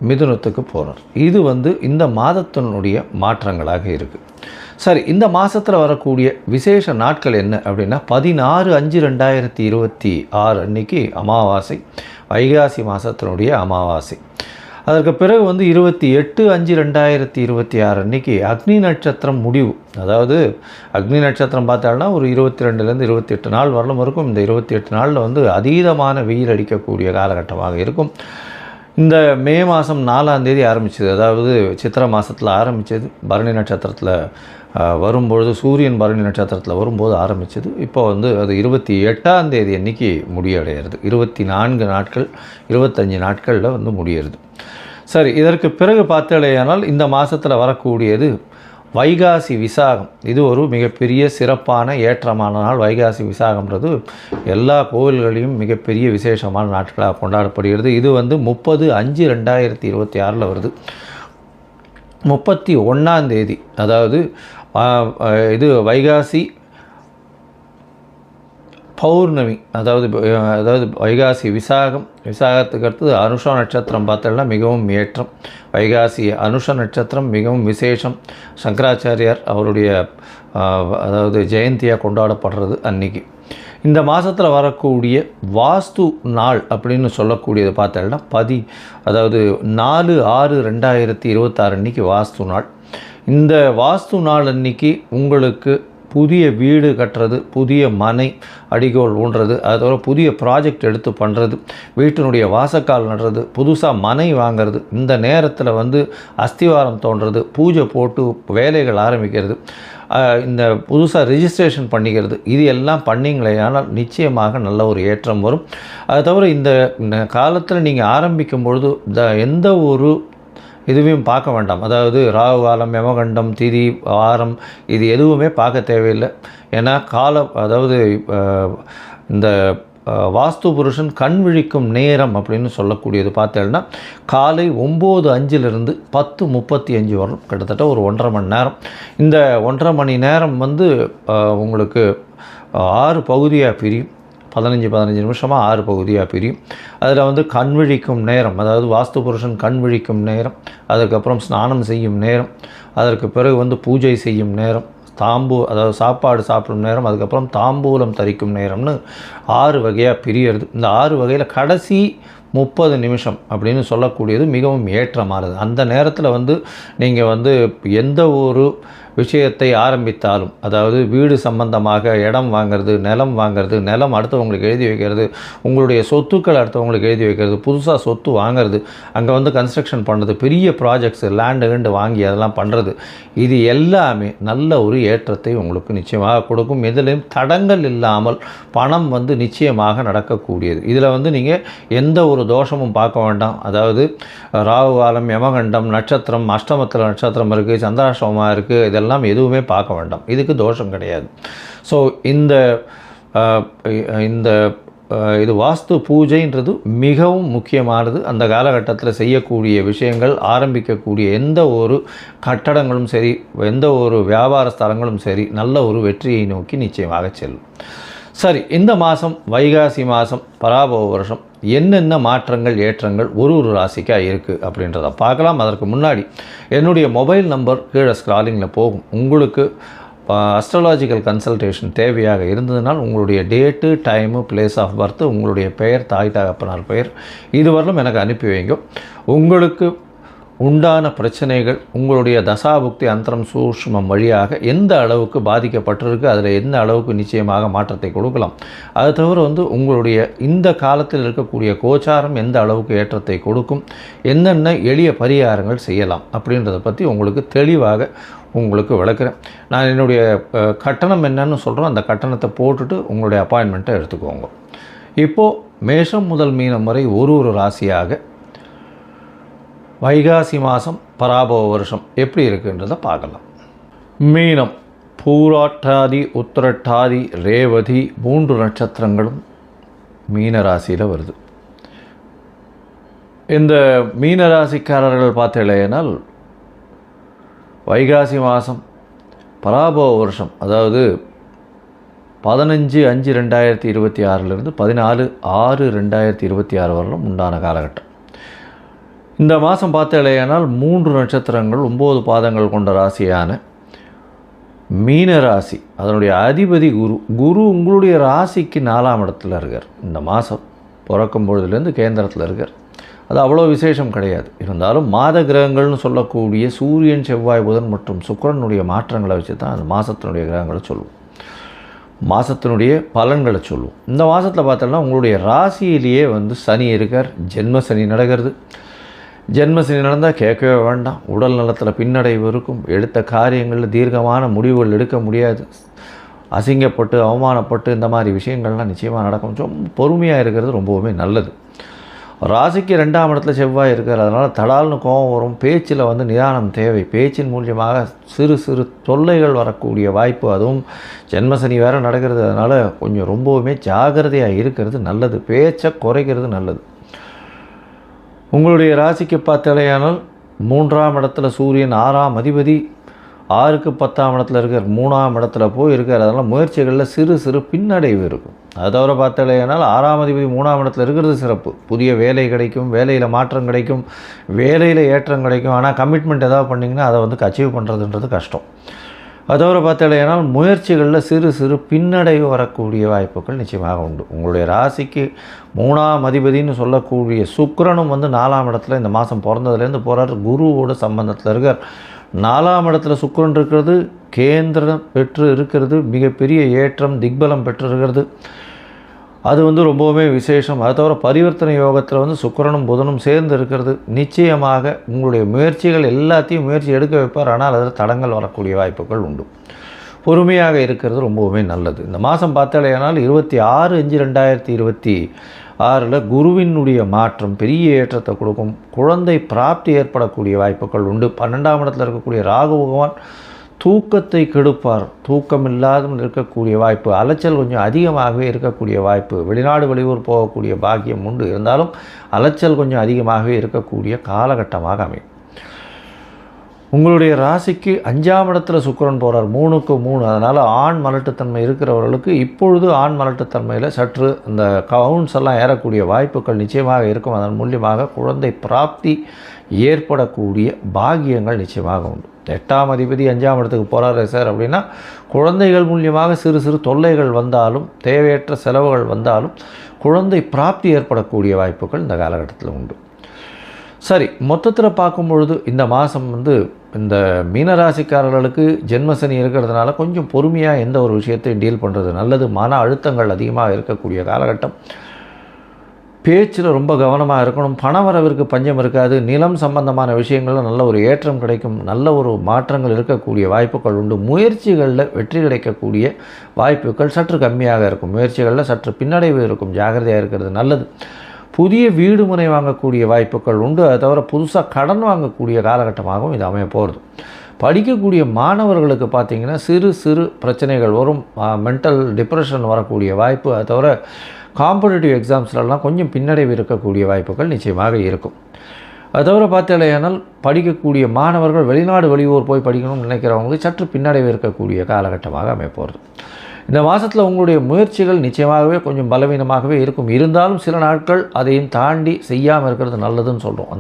மிதுனத்துக்கு போகிறார். இது இந்த மாதத்தினுடைய மாற்றங்களாக இருக்குது. சரி, இந்த மாதத்தில் வரக்கூடிய விசேஷ நாட்கள் என்ன அப்படின்னா 16/5/2026 அன்னைக்கு அமாவாசை, வைகாசி மாதத்தினுடைய அமாவாசை. அதற்கு பிறகு 28/5/2026 அன்னைக்கு அக்னி நட்சத்திரம் முடிவு. அதாவது அக்னி நட்சத்திரம் பார்த்தாலும் ஒரு 22லேருந்து 28 நாள் வரலும் இருக்கும். இந்த 28 நாளில் அதீதமான வெயில் அடிக்கக்கூடிய காலகட்டமாக இருக்கும். இந்த மே மாதம் 4ஆம் தேதி ஆரம்பிச்சது, அதாவது சித்திரை மாதத்தில் ஆரம்பித்தது, பரணி நட்சத்திரத்தில் வரும்பொழுது, சூரியன் பரணி நட்சத்திரத்தில் வரும்போது ஆரம்பித்தது. இப்போ அது 28ஆம் தேதி அன்றைக்கி முடிவடைகிறது. 24 நாட்கள் 25 நாட்களில் முடியறது. சரி, இதற்கு பிறகு பார்த்தலையானால் இந்த மாதத்தில் வரக்கூடியது வைகாசி விசாகம். இது ஒரு மிகப்பெரிய சிறப்பான ஏற்றமான நாள். வைகாசி விசாகம்ன்றது எல்லா கோவில்களையும் மிகப்பெரிய விசேஷமான நாட்களாக கொண்டாடப்படுகிறது. இது 30/5/2026 வருது. 31ஆம் தேதி, அதாவது இது வைகாசி பௌர்ணமி, அதாவது வைகாசி விசாகத்துக்கு அடுத்தது அனுஷ நட்சத்திரம் பார்த்தோம்னா மிகவும் ஏற்றம். வைகாசி அனுஷ நட்சத்திரம் மிகவும் விசேஷம். சங்கராச்சாரியார் அவருடைய ஜெயந்தியாக கொண்டாடப்படுறது அன்றைக்கி. இந்த மாதத்தில் வரக்கூடிய வாஸ்து நாள் அப்படின்னு சொல்லக்கூடியது பார்த்தோம்னா 4/6/2026 அன்றைக்கி வாஸ்து நாள். இந்த வாஸ்து நாள் அன்றைக்கி உங்களுக்கு புதிய வீடு கட்டுறது, புதிய மனை அடிகோல் ஊன்றது, அதோட புதிய ப்ராஜெக்ட் எடுத்து பண்ணுறது, வீட்டினுடைய வாசக்கால் நடுறது, புதுசாக மனை வாங்கிறது, இந்த நேரத்தில் அஸ்திவாரம் தோன்றது, பூஜை போட்டு வேலைகள் ஆரம்பிக்கிறது, இந்த புதுசாக ரிஜிஸ்ட்ரேஷன் பண்ணிக்கிறது, இது எல்லாம் பண்ணிங்களே ஆனால் நிச்சயமாக நல்ல ஒரு ஏற்றம் வரும். அது தவிர இந்த காலத்தில் நீங்கள் ஆரம்பிக்கும் பொழுது எந்த ஒரு இதுவையும் பார்க்க வேண்டாம். அதாவது ராகு காலம், யமகண்டம், திதி, வாரம், இது எதுவுமே பார்க்க தேவையில்லை. ஏன்னா இந்த வாஸ்து புருஷன் கண் விழிக்கும் நேரம் அப்படின்னு சொல்லக்கூடியது பார்த்தேன்னா காலை 9:05 10:35 வரும், கிட்டத்தட்ட ஒரு 1.5 மணி நேரம். இந்த 1.5 மணி நேரம் உங்களுக்கு 6 பகுதியாக பிரியும். 15 நிமிஷமாக 6 பகுதியாக பிரியும். அதில் கண் விழிக்கும் நேரம், அதாவது வாஸ்து புருஷன் கண் விழிக்கும் நேரம், அதுக்கப்புறம் ஸ்நானம் செய்யும் நேரம், அதற்கு பிறகு பூஜை செய்யும் நேரம், அதாவது சாப்பாடு சாப்பிடும் நேரம், அதுக்கப்புறம் தாம்பூலம் தரிக்கும் நேரம்னு 6 வகையாக பிரியறது. இந்த 6 வகையில் கடைசி 30 நிமிஷம் அப்படின்னு சொல்லக்கூடியது மிகவும் ஏற்றமானது. அந்த நேரத்தில் நீங்கள் எந்த ஒரு விஷயத்தை ஆரம்பித்தாலும், அதாவது வீடு சம்பந்தமாக இடம் வாங்கிறது, நிலம் வாங்கிறது, நிலம் அடுத்தவங்களுக்கு எழுதி வைக்கிறது, உங்களுடைய சொத்துக்கள் அடுத்தவங்களுக்கு எழுதி வைக்கிறது, புதுசாக சொத்து வாங்கிறது, அங்கே கன்ஸ்ட்ரக்ஷன் பண்ணுறது, பெரிய ப்ராஜெக்ட்ஸு லேண்டு வாங்கி அதெல்லாம் பண்ணுறது, இது எல்லாமே நல்ல ஒரு ஏற்றத்தை உங்களுக்கு நிச்சயமாக கொடுக்கும். இதிலையும் தடங்கள் இல்லாமல் பணம் நிச்சயமாக நடக்கக்கூடியது. இதில் நீங்கள் எந்த ஒரு தோஷமும் பார்க்க வேண்டாம். அதாவது ராகு காலம், யமகண்டம், நட்சத்திரம், அஷ்டமத்தில் நட்சத்திரம் இருக்குது, சந்திராஷ்டமமாக இருக்குது, இதெல்லாம் எதுவுமே பார்க்க வேண்டாம். இதுக்கு தோஷம் கிடையாது. ஸோ இது வாஸ்து பூஜைன்றது மிகவும் முக்கியமானது. அந்த காலகட்டத்தில் செய்யக்கூடிய விஷயங்கள், ஆரம்பிக்கக்கூடிய எந்த ஒரு கட்டடங்களும் சரி, எந்த ஒரு வியாபார ஸ்தலங்களும் சரி, நல்ல ஒரு வெற்றியை நோக்கி நிச்சயமாக செல்லும். சரி, இந்த மாதம் வைகாசி மாதம் பராபவ வருஷம் என்னென்ன மாற்றங்கள், ஏற்றங்கள் ஒரு ராசிக்காக இருக்குது அப்படின்றத பார்க்கலாம். அதற்கு முன்னாடி என்னுடைய மொபைல் நம்பர் கீழே ஸ்க்ராலிங்கில் போகும். உங்களுக்கு அஸ்ட்ராலாஜிக்கல் கன்சல்டேஷன் தேவையாக இருந்ததுனால் உங்களுடைய date, time, place of birth, உங்களுடைய பெயர், தாய் தகப்பனார் பெயர், இதுவரையிலும் எனக்கு அனுப்பி வைங்க. உங்களுக்கு உண்டான பிரச்சனைகள், உங்களுடைய தசாபுக்தி அந்தரம் சூஷ்மம் வழியாக எந்த அளவுக்கு பாதிக்கப்பட்டிருக்கு, அதில் எந்த அளவுக்கு நிச்சயமாக மாற்றத்தை கொடுக்கலாம், அது தவிர உங்களுடைய இந்த காலத்தில் இருக்கக்கூடிய கோச்சாரம் எந்த அளவுக்கு ஏற்றத்தை கொடுக்கும், என்னென்ன எளிய பரிகாரங்கள் செய்யலாம் அப்படின்றத பற்றி உங்களுக்கு தெளிவாக உங்களுக்கு விளக்குறேன். நான் என்னுடைய கட்டணம் என்னன்னு சொல்கிறோம், அந்த கட்டணத்தை போட்டுட்டு உங்களுடைய அப்பாயின்மெண்ட்டை எடுத்துக்கோங்க. இப்போது மேஷம் முதல் மீனம் வரை ஒரு ராசியாக வைகாசி மாதம் பராபவ வருஷம் எப்படி இருக்குன்றதை பார்க்கலாம். மீனம், பூராட்டாதி, உத்திரட்டாதி, ரேவதி 3 நட்சத்திரங்களும் மீன ராசியில் வருது. இந்த மீன ராசிக்காரர்கள் பார்த்தீங்கன்னா வைகாசி மாதம் பராபவ வருஷம், அதாவது 15/5/2026 14/6/2026 வரலும் உண்டான காலகட்டம். இந்த மாதம் பார்த்தாலேயானால் 3 நட்சத்திரங்கள் 9 பாதங்கள் கொண்ட ராசியான மீன ராசி, அதனுடைய அதிபதி குரு உங்களுடைய ராசிக்கு 4ஆம் இடத்துல இருக்கார். இந்த மாதம் பிறக்கும் பொழுதுலேருந்து கேந்திரத்தில் இருக்கார். அது அவ்வளோ விசேஷம் கிடையாது. இருந்தாலும் மாத கிரகங்கள்னு சொல்லக்கூடிய சூரியன், செவ்வாய், புதன் மற்றும் சுக்கிரனுடைய மாற்றங்களை வச்சு தான் அந்த மாதத்தினுடைய கிரகங்களை சொல்லுவோம், மாதத்தினுடைய பலன்களை சொல்லுவோம். இந்த மாதத்தில் பார்த்தோம்னா உங்களுடைய ராசியிலேயே சனி இருக்கார். ஜென்ம சனி நடக்கிறது. ஜென்ம சனி நடந்தால் கேட்கவே வேண்டாம். உடல் நலத்தில் பின்னடைவு இருக்கும். எடுத்த காரியங்களில் தீர்க்கமான முடிவுகள் எடுக்க முடியாது. அசிங்கப்பட்டு அவமானப்பட்டு இந்த மாதிரி விஷயங்கள்லாம் நிச்சயமாக நடக்கும். ரொம்ப பொறுமையாக இருக்கிறது ரொம்பவுமே நல்லது. ராசிக்கு 2ஆம் இடத்துல செவ்வாய் இருக்கார். அதனால் தடால்னு கோபம் வரும். பேச்சில் நிதானம் தேவை. பேச்சின் மூலியமாக சிறு சிறு தொல்லைகள் வரக்கூடிய வாய்ப்பு, அதுவும் ஜென்மசனி வேறு நடக்கிறது. அதனால் கொஞ்சம் ரொம்பவுமே ஜாகிரதையாக இருக்கிறது நல்லது. பேச்சை குறைக்கிறது நல்லது. உங்களுடைய ராசிக்கு பார்த்தாலேயானால் 3ஆம் இடத்துல சூரியன் 6ஆம் அதிபதி 6க்கு 10ஆம் இடத்துல இருக்கார். 3ஆம் இடத்துல போய் இருக்கார். அதனால் முயற்சிகளில் சிறு சிறு பின்னடைவு இருக்கும். அதை தவிர பார்த்தாலேயானால் 6ஆம் அதிபதி 3ஆம் இடத்துல இருக்கிறது சிறப்பு. புதிய வேலை கிடைக்கும், வேலையில் மாற்றம் கிடைக்கும், வேலையில் ஏற்றம் கிடைக்கும். ஆனால் கமிட்மெண்ட் ஏதாவது பண்ணிங்கன்னா அதை அச்சீவ் பண்ணுறதுன்றது கஷ்டம். அதை தவிர பார்த்தாலேயானால் முயற்சிகளில் சிறு சிறு பின்னடைவு வரக்கூடிய வாய்ப்புகள் நிச்சயமாக உண்டு. உங்களுடைய ராசிக்கு 3ஆம் அதிபதினு சொல்லக்கூடிய சுக்கிரனும் 4ஆம் இடத்துல இந்த மாதம் பிறந்ததுலேருந்து போகிறார். குருவோட சம்பந்தத்தில் இருக்கார். 4ஆம் இடத்துல சுக்கிரன் இருக்கிறது, கேந்திரம் பெற்று இருக்கிறது, மிகப்பெரிய ஏற்றம் திக்பலம் பெற்று இருக்கிறது. அது ரொம்பவுமே விசேஷம். அதை தவிர பரிவர்த்தனை யோகத்தில் சுக்கிரனும் புதனும் சேர்ந்து இருக்கிறது. நிச்சயமாக உங்களுடைய முயற்சிகள் எல்லாத்தையும் முயற்சி எடுக்க வைப்பார். ஆனால் அதில் தடங்கள் வரக்கூடிய வாய்ப்புகள் உண்டு. பொறுமையாக இருக்கிறது ரொம்பவுமே நல்லது. இந்த மாதம் பார்த்தாலேயானால் 26/5/2026 குருவினுடைய மாற்றம் பெரிய ஏற்றத்தை கொடுக்கும். குழந்தை பிராப்தி ஏற்படக்கூடிய வாய்ப்புகள் உண்டு. 12ஆம் இடத்தில் இருக்கக்கூடிய ராகு பகவான் தூக்கத்தை கெடுப்பார். தூக்கம் இல்லாத இருக்கக்கூடிய வாய்ப்பு, அலைச்சல் கொஞ்சம் அதிகமாகவே இருக்கக்கூடிய வாய்ப்பு. வெளிநாடு வெளியூர் போகக்கூடிய பாக்கியம் உண்டு. இருந்தாலும் அலைச்சல் கொஞ்சம் அதிகமாகவே இருக்கக்கூடிய காலகட்டமாக அமையும். உங்களுடைய ராசிக்கு 5ஆம் இடத்துல சுக்கிரன் போகிறார். 3க்கு 3. அதனால் ஆண் மலட்டுத்தன்மை இருக்கிறவர்களுக்கு இப்பொழுது ஆண் மலட்டுத்தன்மையில் சற்று இந்த கவுன்ஸ் எல்லாம் ஏறக்கூடிய வாய்ப்புகள் நிச்சயமாக இருக்கும். அதன் மூலியமாக குழந்தை பிராப்தி ஏற்படக்கூடிய பாக்கியங்கள் நிச்சயமாக உண்டு. 8ஆம் அதிபதி 5ஆம் இடத்துக்கு போகிறாரு சார் அப்படின்னா குழந்தைகள் மூலியமாக சிறு சிறு தொல்லைகள் வந்தாலும், தேவையற்ற செலவுகள் வந்தாலும் குழந்தை பிராப்தி ஏற்படக்கூடிய வாய்ப்புகள் இந்த காலகட்டத்தில் உண்டு. சரி, மொத்தத்தில் பார்க்கும் பொழுது இந்த மாதம் இந்த மீனராசிக்காரர்களுக்கு ஜென்மசனி இருக்கிறதுனால கொஞ்சம் பொறுமையாக எந்த ஒரு விஷயத்தையும் டீல் பண்ணுறது நல்லது. மன அழுத்தங்கள் அதிகமாக இருக்கக்கூடிய காலகட்டம். பேச்சில் ரொம்ப கவனமாக இருக்கணும். பணவரவிற்கு பஞ்சம் இருக்காது. நிலம் சம்பந்தமான விஷயங்களில் நல்ல ஒரு ஏற்றம் கிடைக்கும். நல்ல ஒரு மாற்றங்கள் இருக்கக்கூடிய வாய்ப்புகள் உண்டு. முயற்சிகளில் வெற்றி கிடைக்கக்கூடிய வாய்ப்புகள் சற்று கம்மியாக இருக்கும். முயற்சிகளில் சற்று பின்னடைவு இருக்கும். ஜாகிரதையாக இருக்கிறது நல்லது. புதிய வீடு முறை வாங்கக்கூடிய வாய்ப்புகள் உண்டு. அதை தவிர புதுசாக கடன் வாங்கக்கூடிய காலகட்டமாகவும் இது அமைய போகிறது. படிக்கக்கூடிய மாணவர்களுக்கு பார்த்திங்கன்னா சிறு சிறு பிரச்சனைகள் வரும். மென்டல் டிப்ரெஷன் வரக்கூடிய வாய்ப்பு. அதை தவிர காம்படிட்டிவ் எக்ஸாம்ஸ்லாம் கொஞ்சம் பின்னடைவு இருக்கக்கூடிய வாய்ப்புகள் நிச்சயமாக இருக்கும். அது தவிர பார்த்தாலேயானால் படிக்கக்கூடிய மாணவர்கள் வெளிநாடு வெளியூர் போய் படிக்கணும்னு நினைக்கிறவங்களுக்கு சற்று பின்னடைவு இருக்கக்கூடிய காலகட்டமாக அமைப்போகிறது. இந்த மாதத்தில் உங்களுடைய முயற்சிகள் நிச்சயமாகவே கொஞ்சம் பலவீனமாகவே இருக்கும். இருந்தாலும் சில நாட்கள் அதையும் தாண்டி செய்யாமல் இருக்கிறது நல்லதுன்னு சொல்கிறோம்.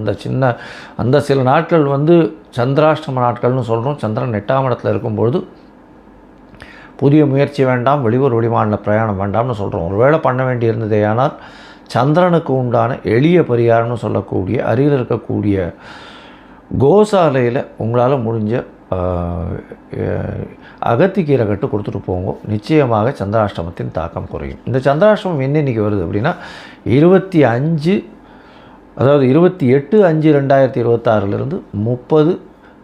அந்த சில நாட்கள் சந்திராஷ்டம நாட்கள்னு சொல்கிறோம். சந்திரன் 8ஆம் இடத்துல இருக்கும்பொழுது புதிய முயற்சி வேண்டாம், வெளியூர் வெளிமாநில பிரயாணம் வேண்டாம்னு சொல்கிறோம். ஒருவேளை பண்ண வேண்டி இருந்ததேயானால் சந்திரனுக்கு உண்டான எளிய பரிகாரம்னு சொல்லக்கூடிய அருகில் இருக்கக்கூடிய கோசாலையில் உங்களால் முடிஞ்ச அகத்திக்கீரை கட்டு கொடுத்துட்டு போங்க. நிச்சயமாக சந்திராஷ்டமத்தின் தாக்கம் குறையும். இந்த சந்திராஷ்டமம் இன்றைக்கி வருது அப்படின்னா 28/5/2026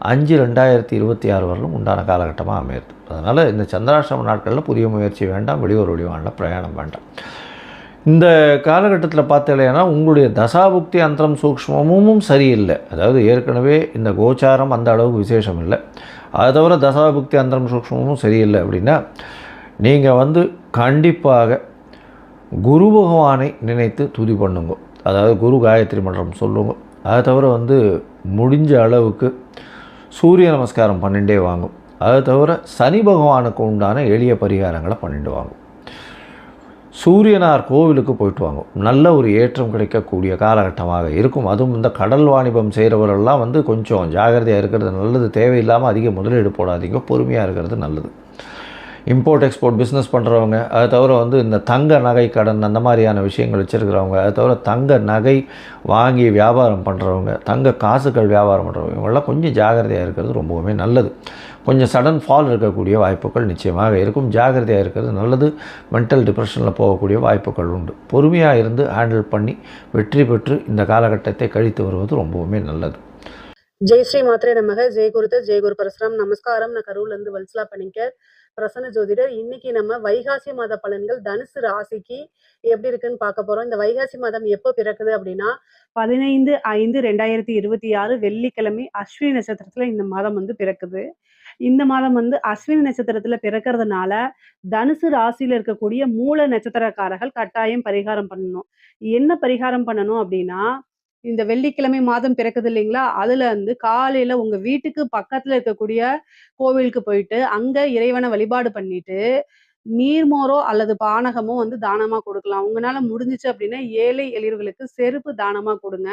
30/5/2026 வரலும் உண்டான காலகட்டமாக அமையிறது. அதனால் இந்த சந்திராஷ்டம நாட்களில் புதிய முயற்சி வேண்டாம், வெளியூர் வெளிவான பிரயாணம் வேண்டாம். இந்த காலகட்டத்தில் பார்த்தீங்கன்னா உங்களுடைய தசாபுக்தி அந்தரம் சூக்ஷ்மமும் சரியில்லை. அதாவது ஏற்கனவே இந்த கோச்சாரம் அந்த அளவுக்கு விசேஷம் இல்லை. அதை தவிர தசாபுக்தி அந்தரம் சூக்ஷ்மமும் சரியில்லை அப்படின்னா நீங்கள் கண்டிப்பாக குரு பகவானை நினைத்து துதி பண்ணுங்க. அதாவது குரு காயத்ரி மன்றம் சொல்லுங்க. அதை தவிர முடிஞ்ச அளவுக்கு சூரிய நமஸ்காரம் பண்ணிட்டே வாங்கும். அதை தவிர சனி பகவானுக்கு உண்டான எளிய பரிகாரங்களை பண்ணிட்டு வாங்கும். சூரியனார் கோவிலுக்கு போயிட்டு வாங்க. நல்ல ஒரு ஏற்றம் கிடைக்கக்கூடிய காலகட்டமாக இருக்கும். அதுவும் இந்த கடல் வாணிபம் செய்கிறவரெல்லாம் கொஞ்சம் ஜாகிரதையாக இருக்கிறது நல்லது. தேவையில்லாமல் அதிக முதலீடு போடாதீங்க. பொறுமையாக இருக்கிறது நல்லது. இம்போர்ட் எக்ஸ்போர்ட் பிஸ்னஸ் பண்ணுறவங்க, அதை தவிர இந்த தங்க நகை கடன் அந்த மாதிரியான விஷயங்கள் வச்சுருக்கிறவங்க, அதை தவிர தங்க நகை வாங்கி வியாபாரம் பண்ணுறவங்க, தங்க காசுகள் வியாபாரம் பண்ணுறவங்க, இவங்கெல்லாம் கொஞ்சம் ஜாகிரதையாக இருக்கிறது ரொம்பவுமே நல்லது. கொஞ்சம் சடன் ஃபால் இருக்கக்கூடிய வாய்ப்புகள் நிச்சயமாக இருக்கும். ஜாகிரதையாக இருக்கிறது நல்லது. மென்டல் டிப்ரெஷனில் போகக்கூடிய வாய்ப்புகள் உண்டு. பொறுமையாக இருந்து ஹேண்டில் பண்ணி வெற்றி பெற்று இந்த காலகட்டத்தை கழித்து வருவது ரொம்பவுமே நல்லது. ஜெய் ஸ்ரீ மாத்ரே நமக. ஜெய் குருத்த ஜெய் குரு பரசுராம். நமஸ்காரம். நான் கரூர்லேருந்து வல்சலா பணிக்கர், பிரசன்ன ஜோதிடர். இன்னைக்கு நம்ம வைகாசி மாத பலன்கள் தனுசு ராசிக்கு எப்படி இருக்குன்னு பார்க்க போறோம். இந்த வைகாசி மாதம் எப்போ பிறக்குது அப்படின்னா 15/5/2026 வெள்ளிக்கிழமை அஸ்வினி நட்சத்திரத்துல இந்த மாதம் பிறக்குது. இந்த மாதம் அஸ்வினி நட்சத்திரத்துல பிறக்கிறதுனால தனுசு ராசியில இருக்கக்கூடிய மூல நட்சத்திரக்காரர்கள் கட்டாயம் பரிகாரம் பண்ணணும். என்ன பரிகாரம் பண்ணணும் அப்படின்னா, இந்த வெள்ளிக்கிழமை மாதம் பிறக்குது இல்லைங்களா, அதுல காலையில உங்க வீட்டுக்கு பக்கத்துல இருக்கக்கூடிய கோவிலுக்கு போயிட்டு அங்க இறைவனை வழிபாடு பண்ணிட்டு நீர்மோரோ அல்லது பானகமோ தானமா கொடுக்கலாம். உங்களால முடிஞ்சுச்சு அப்படின்னா ஏழை எளியவர்களுக்கு செருப்பு தானமா கொடுங்க.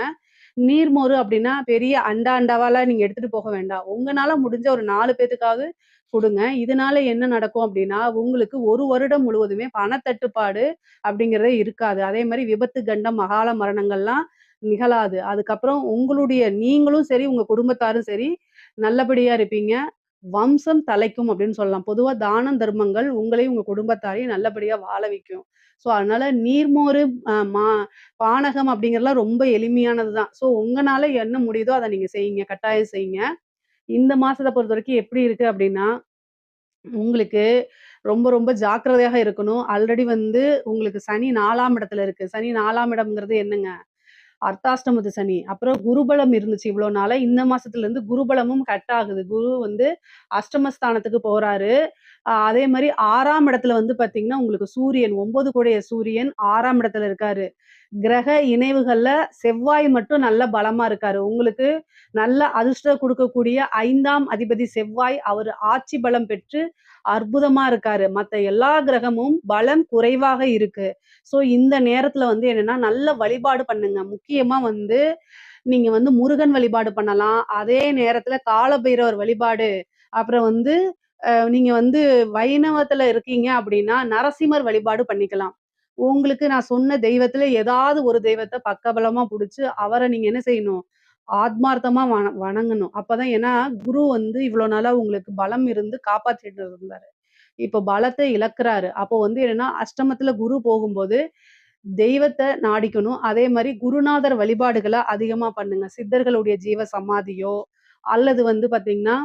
நீர்மோரு அப்படின்னா பெரிய அண்டா அண்டாவாலாம் நீங்க எடுத்துட்டு போக வேண்டாம். உங்களால முடிஞ்ச ஒரு 4 பேத்துக்காவது கொடுங்க. இதனால என்ன நடக்கும் அப்படின்னா, உங்களுக்கு 1 வருடம் முழுவதுமே பணத்தட்டுப்பாடு அப்படிங்கிறதே இருக்காது. அதே மாதிரி விபத்து, கண்டம், அகால மரணங்கள்லாம் நிகழாது. அதுக்கப்புறம் நீங்களும் சரி, உங்க குடும்பத்தாரும் சரி நல்லபடியா இருப்பீங்க. வம்சம் தலைக்கும் அப்படின்னு சொல்லலாம். பொதுவா தானம், தர்மங்கள் உங்களையும் உங்க குடும்பத்தாரையும் நல்லபடியா வாழ வைக்கும். ஸோ அதனால நீர்மோரு, அ மா பானகம் அப்படிங்கிறதெல்லாம் ரொம்ப எளிமையானது தான். ஸோ உங்கனால என்ன முடியுதோ அத நீங்க செய்யுங்க. கட்டாயம் செய்யுங்க. இந்த மாசத்த பொறுத்தவரைக்கும் எப்படி இருக்கு அப்படின்னா, உங்களுக்கு ரொம்ப ரொம்ப ஜாக்கிரதையாக இருக்கணும். ஆல்ரெடி உங்களுக்கு சனி 4ஆம் இடத்துல இருக்கு. சனி 4ஆம் இடம்ங்கிறது என்னங்க? அர்த்தாஷ்டமத்து சனி. அப்புறம் குருபலம் இருந்துச்சு இவ்வளோ நாளா. இந்த மாசத்துல இருந்து குருபலமும் கட் ஆகுது. குரு அஷ்டமஸ்தானத்துக்கு போறாரு. அதே மாரி 6ஆம் இடத்துல பார்த்தீங்கன்னா, உங்களுக்கு சூரியன் 9 கூடைய சூரியன் 6ஆம் இடத்துல இருக்காரு. கிரக இணைவுகள்ல செவ்வாய் மட்டும் நல்ல பலமா இருக்காரு. உங்களுக்கு நல்ல அதிர்ஷ்டம் குடுக்கக்கூடிய 5ஆம் அதிபதி செவ்வாய், அவரு ஆட்சி பலம் பெற்று அற்புதமா இருக்காரு. மத்த எல்லா கிரகமும் பலம் குறைவாக இருக்கு. ஸோ இந்த நேரத்துல என்னன்னா, நல்ல வழிபாடு பண்ணுங்க. முக்கியமா நீங்க முருகன் வழிபாடு பண்ணலாம். அதே நேரத்துல காலபைரவர் வழிபாடு, அப்புறம் நீங்க வைணவத்துல இருக்கீங்க அப்படின்னா, நரசிம்மர் வழிபாடு பண்ணிக்கலாம். உங்களுக்கு நான் சொன்ன தெய்வத்துல ஏதாவது ஒரு தெய்வத்த பக்கபலமா புடிச்சு, அவர நீங்க என்ன செய்யணும்? ஆத்மார்த்தமா வணங்கணும். அப்பதான் ஏன்னா, குரு இவ்வளோ நாளா உங்களுக்கு பலம் இருந்து காப்பாத்திட்டு இருந்தாரு. இப்போ பலத்த இழக்குறாரு. அப்போ என்னன்னா, அஷ்டமத்துல குரு போகும்போது, தெய்வத்த நாடிக்கணும். அதே மாரி குருநாதர் வழிபாடுகள அதிகமா பண்ணுங்க. சித்தர்களுடைய ஜீவ சமாதியோ, அல்லது பாத்தீங்கன்னா,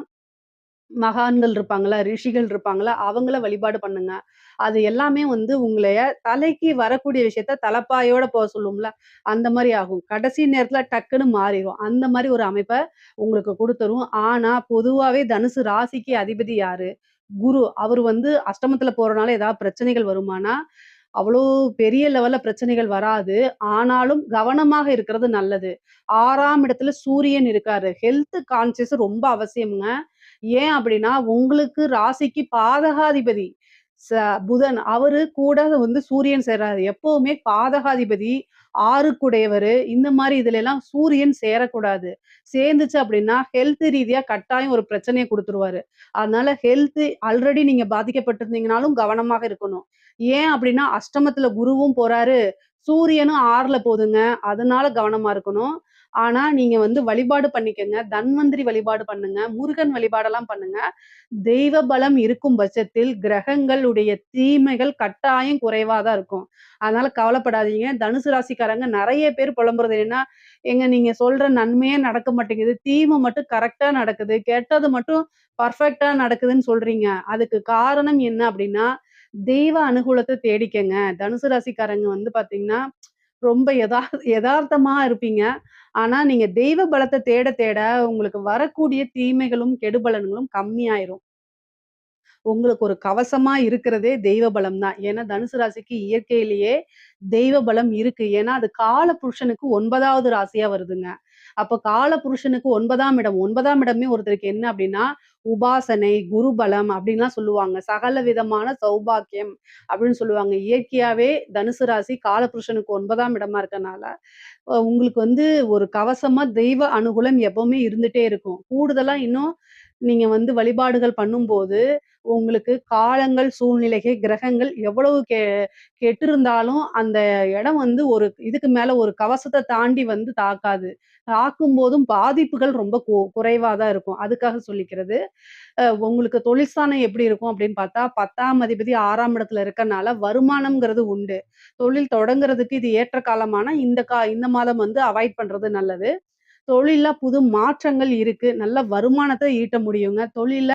மகான்கள் இருப்பாங்கல்ல, ரிஷிகள் இருப்பாங்கல்ல, அவங்கள வழிபாடு பண்ணுங்க. அது எல்லாமே உங்களைய தலைக்கு வரக்கூடிய விஷயத்த தலப்பாயோட சொல்லுவோம்ல, அந்த மாரி ஆகும். கடைசி நேரத்துல டக்குன்னு மாறிரும். அந்த மாரி ஒரு அமைப்ப உங்களுக்கு குடுத்துரும். ஆனா, பொதுவாவே தனுசு ராசிக்கு அதிபதி யாரு? குரு. அவரு அஷ்டமத்துல போறனால ஏதாவது பிரச்சனைகள் வருமானா, அவ்வளோ பெரிய லெவல்ல பிரச்சனைகள் வராது. ஆனாலும் கவனமாக இருக்கிறது நல்லது. 6ஆம் இடத்துல சூரியன் இருக்காரு. ஹெல்த் கான்ஷியஸ் ரொம்ப அவசியம்ங்க. ஏன் அப்படின்னா, உங்களுக்கு ராசிக்கு பாதகாதிபதி புதன். அவரு கூட சூரியன் சேர்றாரு. எப்பவுமே பாதகாதிபதி, 6க்குடையவரு, இந்த மாரி இதுலலாம் சூரியன் சேரக்கூடாது. சேர்ந்துச்சு அப்படின்னா, ஹெல்த் ரீதியா கட்டாயம் ஒரு பிரச்சனைய குடுத்துருவாரு. அதனால ஆல்ரெடி நீங்க பாதிக்கப்பட்டிருந்தீங்கனாலும் கவனமாக இருக்கணும். ஏன் அப்படின்னா, அஷ்டமத்துல குருவும் போறாரு, சூரியனும் 6ல போதுங்க. அதனால கவனமா இருக்கணும். ஆனா, நீங்க வழிபாடு பண்ணிக்கங்க. தன்வந்திரி வழிபாடு பண்ணுங்க. முருகன் வழிபாடெல்லாம் பண்ணுங்க. தெய்வ பலம் இருக்கும் பட்சத்தில் கிரகங்களுடைய தீமைகள் கட்டாயம் குறைவா தான் இருக்கும். அதனால கவலைப்படாதீங்க. தனுசு ராசிக்காரங்க நெறைய பேர் புலம்புறது என்னன்னா, "ஏங்க நீங்க சொல்ற நன்மையே நடக்க மாட்டேங்குது. தீமை மட்டும் கரெக்ட்டா நடக்குது. கெட்டது மட்டும் பெர்ஃபெக்ட்டா நடக்குதுன்னு சொல்றீங்க." அதுக்கு காரணம் என்ன அப்படின்னா, தெய்வ அனுகூலத்த தேடிக்கங்க. தனுசு ராசிக்காரங்க பாத்தீங்கன்னா, ரொம்ப எதார்த்தமா இருப்பீங்க. ஆனா, நீங்க தெய்வ பலத்த தேட தேட உங்களுக்கு வரக்கூடிய தீமைகளும், கெடுபலன்களும் கம்மியாயிரும். உங்களுக்கு ஒரு கவசமா இருக்கிறதே தெய்வ பலம் தான். ஏன்னா, தனுசு ராசிக்கு இயற்கையிலேயே தெய்வ பலம் இருக்கு. ஏன்னா, அது கால புருஷனுக்கு 9வது ராசியா வருதுங்க. அப்போ காலபுருஷனுக்கு 9ஆம் இடம் 9ஆம் இடமே ஒருத்தருக்கு என்ன அப்படின்னா உபாசனை, குருபலம் அப்படின்லாம் சொல்லுவாங்க. சகல விதமான சௌபாக்கியம் அப்படின்னு சொல்லுவாங்க. இயற்கையாவே தனுசு ராசி காலபுருஷனுக்கு 9ஆம் இடமா இருக்கனால, உங்களுக்கு வந்து ஒரு கவசமா தெய்வ அனுகூலம் எப்பவுமே இருந்துட்டே இருக்கும். கூடுதலா இன்னும் நீங்க வந்து வழிபாடுகள் பண்ணும்போது, உங்களுக்கு காலங்கள், சூழ்நிலைகள், கிரகங்கள் எவ்வளவு கெட்டிருந்தாலும், அந்த இடம் வந்து ஒரு இதுக்கு மேல ஒரு கவசத்த தாண்டி வந்து தாக்காது. தாக்கும்போதும் பாதிப்புகள் ரொம்ப குறைவா தான் இருக்கும். அதுக்காக சொல்லிக்கிறது. உங்களுக்கு தொழில் ஸ்தானம் எப்படி இருக்கும் அப்படின்னு பார்த்தா, 10ஆம் அதிபதி 6ஆம் இடத்துல இருக்கனால வருமானம்ங்கிறது உண்டு. தொழில் தொடங்குறதுக்கு இது ஏற்ற காலமானா, இந்த மாதம் வந்து அவாய்ட் பண்றது நல்லது. தொழில்ல புது மாற்றங்கள் இருக்கு. நல்ல வருமானத்த ஈட்ட முடியுங்க.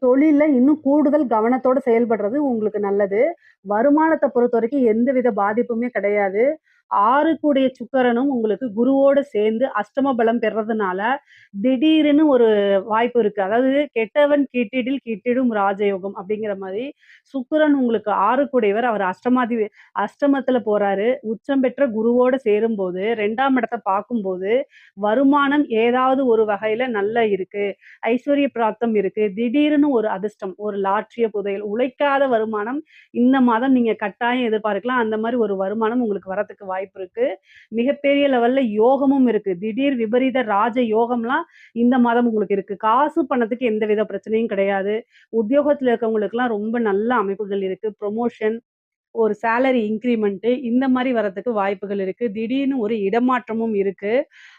தொழில்ல இன்னும் கூடுதல் கவனத்தோட செயல்படுறது உங்களுக்கு நல்லது. வருமானத்த பொறுத்தவரைக்கும் எந்தவித பாதிப்புமே கிடையாது. 6 கூடிய சுக்கிரனும் உங்களுக்கு குருவோட சேர்ந்து அஷ்டம பலம் பெறதுனால, திடீர்னு ஒரு வாய்ப்பு இருக்கு. அதாவது "கெட்டவன் கெட்டிடில் கிட்டிடும் ராஜயோகம்" அப்படிங்கிற மாரி, சுக்கிரன் உங்களுக்கு 6 கூடையவர். அவர் அஷ்டமத்துல போறாரு. உச்சம் பெற்ற குருவோட சேரும்போது, 2ஆம் இடத்த பார்க்கும்போது, வருமானம் ஏதாவது ஒரு வகையில நல்லா இருக்கு. ஐஸ்வர்ய பிராப்தம் இருக்கு. திடீர்னு ஒரு அதிர்ஷ்டம், ஒரு லாட்டரிய புதையல், உழைக்காத வருமானம் இந்த மாதம் நீங்க கட்டாயம் எதிர்பார்க்கலாம். அந்த மாரி ஒரு வருமானம் உங்களுக்கு வரதுக்கு வாய்ப்பு இருக்கு. மிகப்பெரிய லெவல்ல யோகமும் இருக்கு. திடீர் விபரீத ராஜ யோகம்லாம் இந்த மாதம் உங்களுக்கு இருக்கு. காசு பணத்துக்கு எந்தவித பிரச்சனையும் கிடையாது. உத்தியோகத்துல இருக்கவங்களுக்கெல்லாம் ரொம்ப நல்ல அமைப்புகள் இருக்கு. புரமோஷன், ஒரு சேலரி இன்கிரிமென்ட் இந்த மாரி வரதுக்கு வாய்ப்புகள் இருக்கு. திடீர்னு ஒரு இடமாற்றமும் இருக்கு.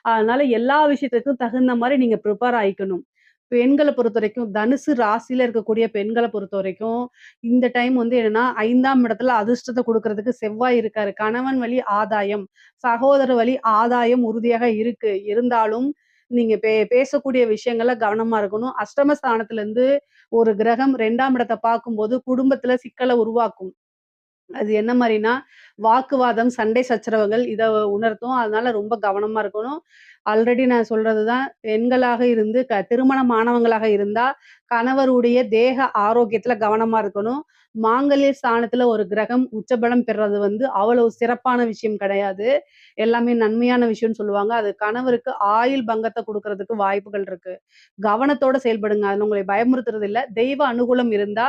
அதனால எல்லா விஷயத்துக்கும் தகுந்த மாரி நீங்க ப்ரிப்பேர் ஆயிக்கணும். பெண்கள பொறுத்தவரைக்கும், தனுசு ராசியில இருக்கக்கூடிய பெண்கள பொறுத்தவரைக்கும், இந்த டைம் வந்து என்னன்னா 5ஆம் இடத்துல அதிர்ஷ்டத்த குடுக்குறதுக்கு செவ்வாய் இருக்காரு. கணவன் வழி ஆதாயம், சகோதர வழி ஆதாயம் உறுதியாக இருக்கு. இருந்தாலும், நீங்க பேசக்கூடிய விஷயங்கள்ல கவனமா இருக்கணும். அஷ்டம ஸ்தானத்திலருந்து ஒரு கிரகம் 2ஆம் இடத்த பார்க்கும்போது, குடும்பத்தில சிக்கல உருவாக்கும். அது என்ன மாரின்னா, வாக்குவாதம், சண்டை சச்சரவுகள் இத உணர்த்தும். அதனால ரொம்ப கவனமா இருக்கணும். ஆல்ரெடி நான் சொல்றது தான். பெண்களாக இருந்து திருமணம் ஆனவங்களாக இருந்தா, கணவருடைய தேக ஆரோக்கியத்துல கவனமா இருக்கணும். மாங்கல்ய ஸ்தானத்துல ஒரு கிரகம் உச்சபலம் பெறது வந்து அவ்வளவு சிறப்பான விஷயம் கிடையாது. எல்லாமே நன்மையான விஷயம்னு சொல்லுவாங்க. அது கணவருக்கு ஆயுள் பங்கத்த குடுக்குறதுக்கு வாய்ப்புகள் இருக்கு. கவனத்தோட செயல்படுங்க. அது உங்களை பயமுறுத்துறது இல்ல. தெய்வ அனுகூலம் இருந்தா,